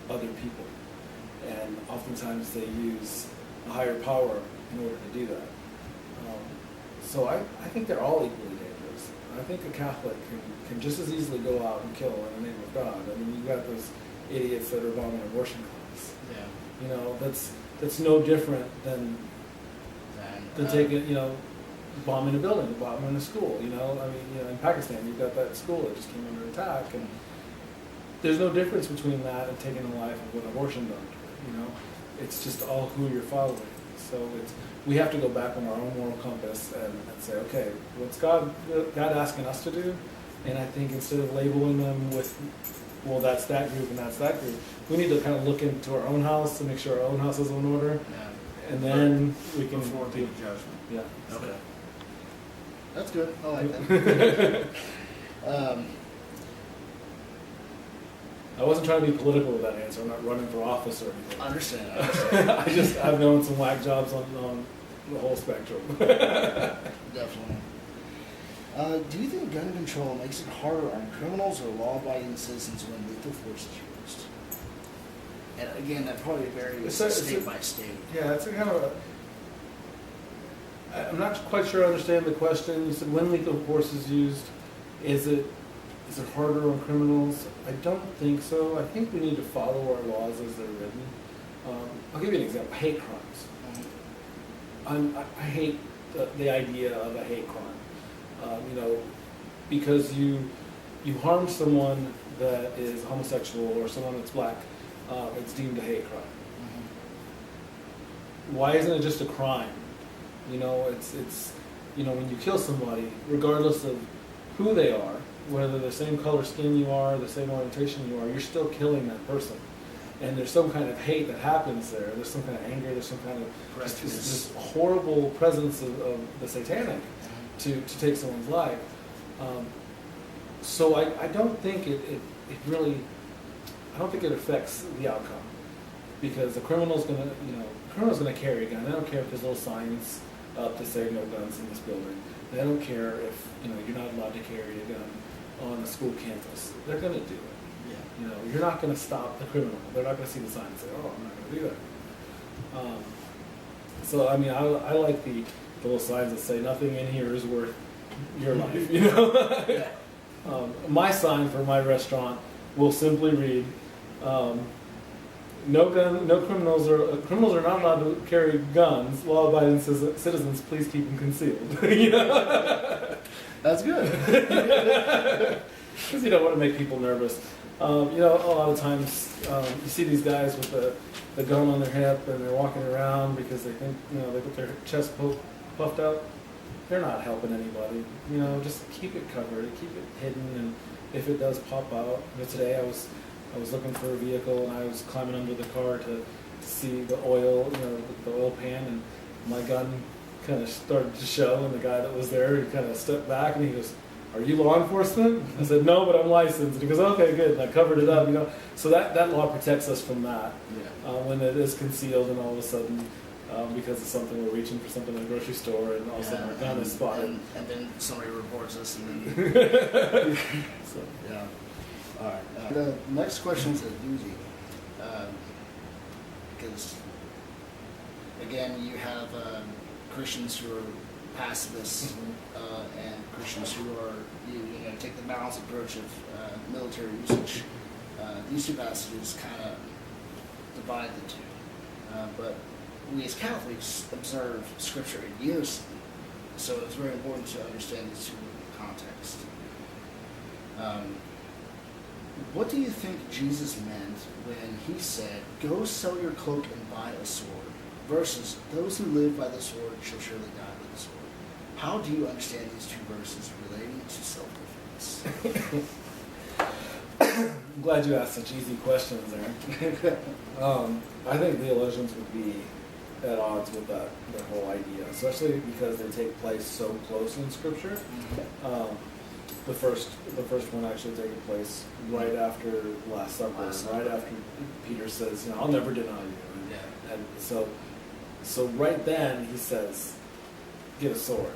other people, and oftentimes they use a higher power in order to do that. So I think they're all equally dangerous. I think a Catholic can just as easily go out and kill in the name of God. I mean, you've got those idiots that are bombing abortion clinics. Yeah. You know, that's no different than taking, bombing a building, bombing a school. You know, I mean, in Pakistan, you've got that school that just came under attack, and there's no difference between that and taking the life of an abortion doctor. You know, it's just all who you're following. So we have to go back on our own moral compass and say, okay, what's God asking us to do? And I think instead of labeling them with, well, that's that group and that's that group, we need to kind of look into our own house to make sure our own house is in order, and then we can before do big judgment. Yeah. Okay. That's good. I like that. I wasn't trying to be political with that answer. I'm not running for office or anything. I understand. I've known some whack jobs on the whole spectrum. Definitely. Do you think gun control makes it harder on criminals or law-abiding citizens when lethal force is used? And again, that probably varies state by state. Yeah, it's a kind of I'm not quite sure I understand the question. You said when lethal force is used, is it harder on criminals? I don't think so. I think we need to follow our laws as they're written. I'll give you an example. Hate crimes. I hate the idea of a hate crime. Because you harm someone that is homosexual or someone that's black, it's deemed a hate crime. Why isn't it just a crime? It's when you kill somebody, regardless of who they are, whether the same color skin you are, the same orientation you are, you're still killing that person. And there's some kind of hate that happens there. There's some kind of anger. There's some kind of this horrible presence of the satanic to take someone's life. So I don't think it really, I don't think it affects the outcome, because the criminal's gonna carry a gun. They don't care if there's little signs up to say no guns in this building. They don't care if you're not allowed to carry a gun on the school campus. They're gonna do it. Yeah. You're not gonna stop the criminal. They're not gonna see the sign and say, "Oh, I'm not gonna do that." So I mean, I like the little signs that say nothing in here is worth your life. Yeah. My sign for my restaurant will simply read, no criminals are not allowed to carry guns. Law-abiding citizens, please keep them concealed. That's good. Because you don't want to make people nervous. A lot of times you see these guys with the gun on their hip and they're walking around because they think they put their chest puffed out. They're not helping anybody. Just keep it covered, keep it hidden, and if it does pop out. Today I was looking for a vehicle and I was climbing under the car to see the oil, the oil pan, and my gun kind of started to show, and the guy that was there, he kind of stepped back and he goes, "Are you law enforcement?" I said, "No, but I'm licensed." And he goes, "Okay, good." And I covered it up, So that law protects us from that. Yeah. When it is concealed and all of a sudden, because of something, we're reaching for something in the grocery store and all of a sudden our gun is spotted. And then somebody reports us and then... So, yeah. All right. The next question is a doozy. Because, again, you have Christians who are pacifists and Christians who are, take the balanced approach of military usage. These two passages kind of divide the two. But we as Catholics observe Scripture in unison, so it's very important to understand these two contexts. What do you think Jesus meant when he said, "Go sell your cloak and buy a sword"? verses, those who live by the sword shall surely die by the sword. How do you understand these two verses relating to self-defense? I'm glad you asked such easy questions there. I think theologians would be at odds with that whole idea, especially because they take place so close in Scripture. The first one actually taking place right after the Last Supper, right after Peter says, you know, I'll never deny you. And so right then he says, get a sword.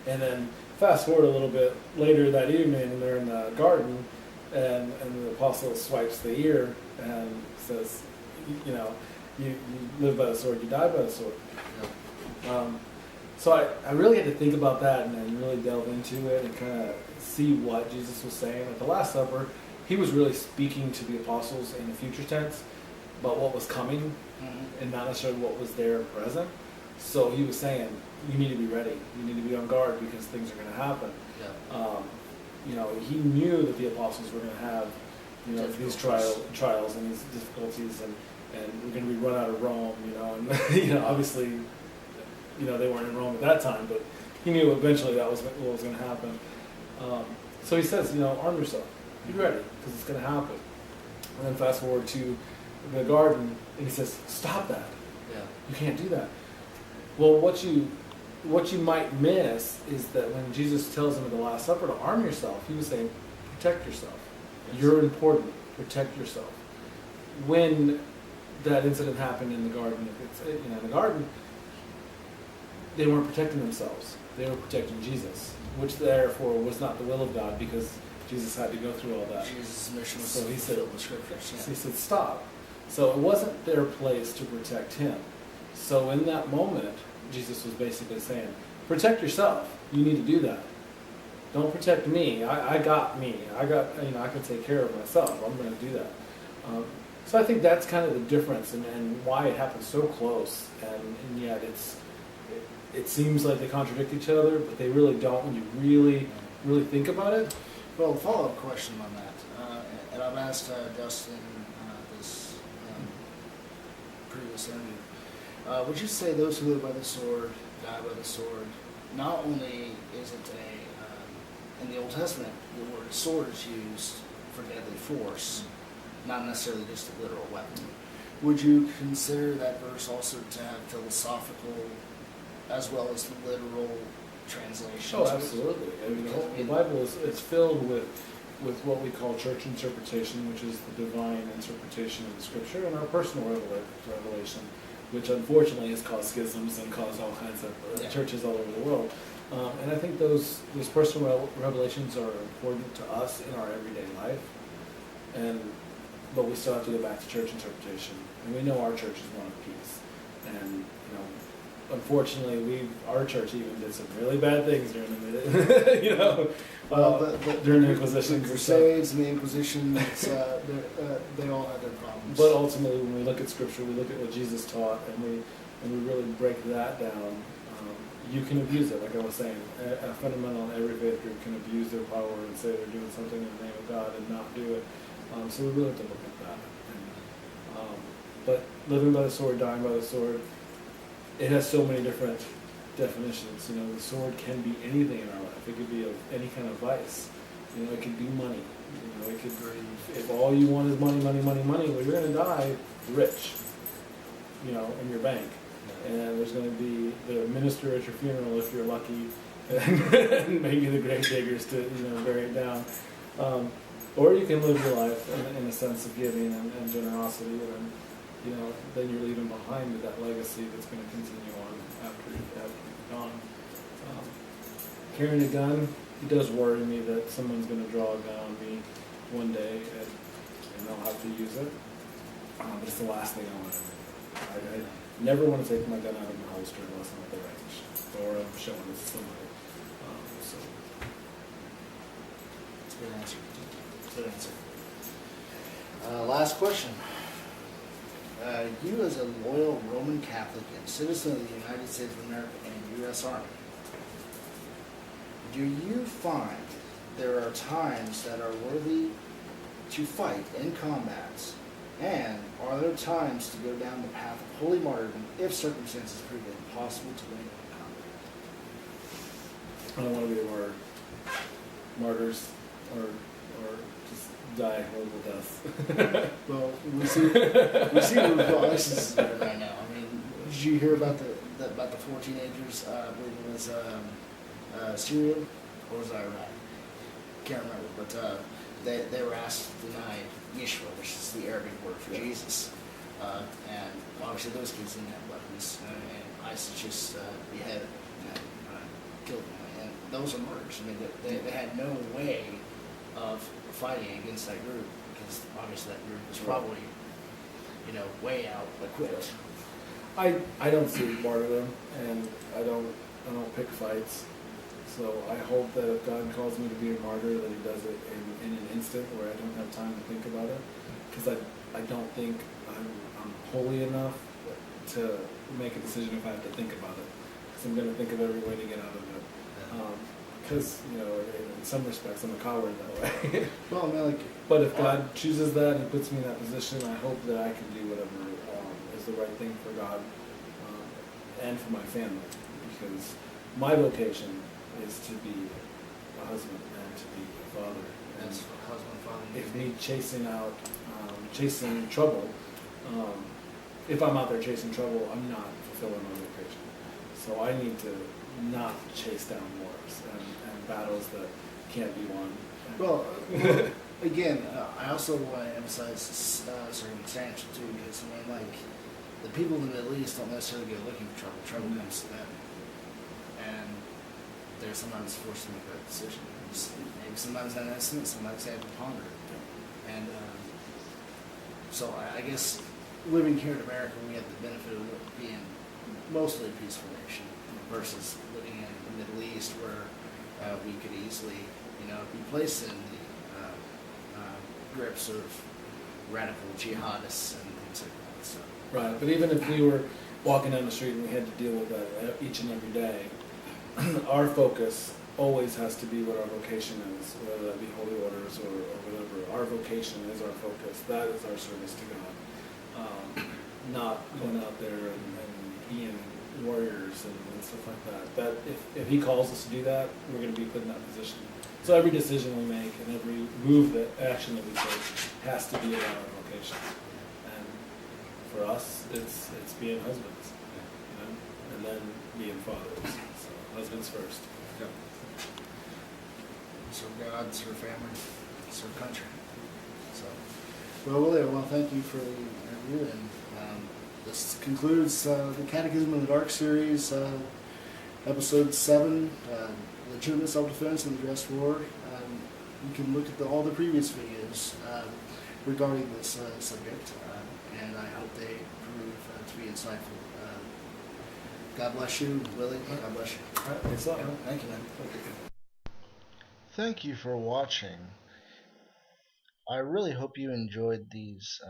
And then fast forward a little bit later that evening, and they're in the garden, and the apostle swipes the ear and says, you know, you live by the sword, you die by the sword. So I really had to think about that and then really delve into it and kind of see what Jesus was saying. At the Last Supper, he was really speaking to the apostles in the future tense about what was coming and not necessarily what was there present. So he was saying, you need to be ready. You need to be on guard because things are going to happen. You know, he knew that the apostles were going to have, you know, these trials and these difficulties, and we're going to be run out of Rome, you know, and you know, obviously, you know, they weren't in Rome at that time, but he knew eventually that was what was going to happen. So he says, you know, arm yourself, be ready, because it's going to happen. And then fast forward to the garden, and he says, stop that. You can't do that. Well, what you might miss is that when Jesus tells them at the Last Supper to arm yourself, he was saying, protect yourself. You're important. Protect yourself. When that incident happened in the garden, they weren't protecting themselves. They were protecting Jesus, which therefore was not the will of God because Jesus had to go through all that. Jesus' mission was so he said, fulfilled the Scriptures. So he said, stop. So it wasn't their place to protect him. So in that moment, Jesus was basically saying, protect yourself. You need to do that. Don't protect me. I got me. I can take care of myself. I'm going to do that. So I think that's kind of the difference and why it happens so close. And yet it seems like they contradict each other, but they really don't when you really think about it. Well, follow-up question on that. And I've asked Justin this previous interview. Would you say those who live by the sword die by the sword? Not only is it in the Old Testament, the word sword is used for deadly force, not necessarily just a literal weapon. Would you consider that verse also to have philosophical as well as literal translations? Oh, absolutely. I mean, the Bible is filled with what we call church interpretation, which is the divine interpretation of the Scripture, and our personal revelation, which unfortunately has caused schisms and caused all kinds of churches all over the world. And I think those personal revelations are important to us in our everyday life. But we still have to go back to church interpretation. And we know our church is one of peace. And, you know, unfortunately, our church even did some really bad things during the you know, during the Inquisition. The Crusades and the Inquisition, they all had their problems. But ultimately, when we look at Scripture, we look at what Jesus taught, and we really break that down. You can abuse it, like I was saying. A fundamental in every faith group can abuse their power and say they're doing something in the name of God and not do it. So we really have to look at that. But living by the sword, dying by the sword, it has so many different definitions. You know, the sword can be anything in our life. It could be of any kind of vice. You know, it could be money. You know, it could be, if all you want is money, well, you're going to die rich, you know, in your bank. And there's going to be the minister at your funeral if you're lucky, and maybe the grave diggers to, you know, bury it down. Or you can live your life in a sense of giving and generosity, and you know, then you're leaving behind that legacy that's going to continue on after you're gone. Carrying a gun, it does worry me that someone's going to draw a gun on me one day and they'll have to use it. But it's the last thing I want to do. I never want to take my gun out of my holster unless I'm at the range or I'm showing it to somebody. So that's a good answer. Good answer. Last question. You as a loyal Roman Catholic and citizen of the United States of America and U.S. Army, do you find there are times that are worthy to fight in combats And are there times to go down the path of holy martyrdom if circumstances prove it impossible to win I don't want to be a martyr. Martyrs or just die horrible deaths. Well, we see where ISIS is doing right now. I mean, did you hear about the 4 teenagers? I believe it was Syria or was it Iraq? Can't remember, but they were asked to deny Yeshua, which is the Arabic word for Jesus. And obviously those kids didn't have weapons, and ISIS just beheaded and killed them. And those are murders. I mean, they had no way of fighting against that group because obviously that group was probably, way out equipped. I don't see martyrdom, and I don't pick fights. So I hope that if God calls me to be a martyr, that He does it in an instant where I don't have time to think about it, because I don't think I'm holy enough to make a decision if I have to think about it, because I'm going to think of every way to get out of it. Because in some respects I'm a coward that way. Well, I mean, But if God chooses that and He puts me in that position, I hope that I can do whatever is the right thing for God and for my family, because my vocation is to be a husband and to be a father. And that's husband, father. if me chasing trouble, if I'm out there chasing trouble, I'm not fulfilling my vocation. So I need to not chase down wars and battles that can't be won. Well, again, I also want to emphasize circumstantial too, because I mean, the people in the Middle East don't necessarily go looking for trouble. Trouble comes to them, and they're sometimes forced to make that decision. Maybe sometimes that instant, sometimes they have to ponder it. And so I guess living here in America, we have the benefit of being mostly a peaceful nation versus living in the Middle East where we could easily, be placed in the grips of radical jihadists and things like that. So. Right, but even if we were walking down the street and we had to deal with that each and every day, our focus always has to be what our vocation is, whether that be holy orders or whatever. Our vocation is our focus. That is our service to God. Not going out there and being warriors and stuff like that. That if He calls us to do that, we're going to be put in that position. So every decision we make and every action that we take has to be about our vocation. And for us, it's being husbands, and then being fathers. So husbands first. Yep. Serve God, serve family, serve country. So, well, Willie, I want to thank you for the interview, and this concludes the Catechism in the Dark series, episode 7, legitimate self-defense in the just war. You can look at all the previous videos regarding this subject, and I hope they prove to be insightful. God bless you, Willie. God bless you. All right, thanks a lot, man. Thank you, man. Thank you for watching. I really hope you enjoyed these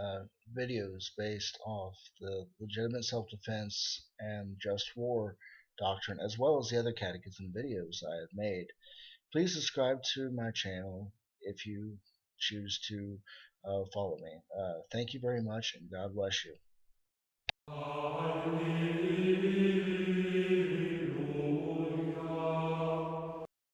videos based off the legitimate self-defense and just war doctrine, as well as the other catechism videos I have made. Please subscribe to my channel if you choose to follow me. Thank you very much, and God bless you.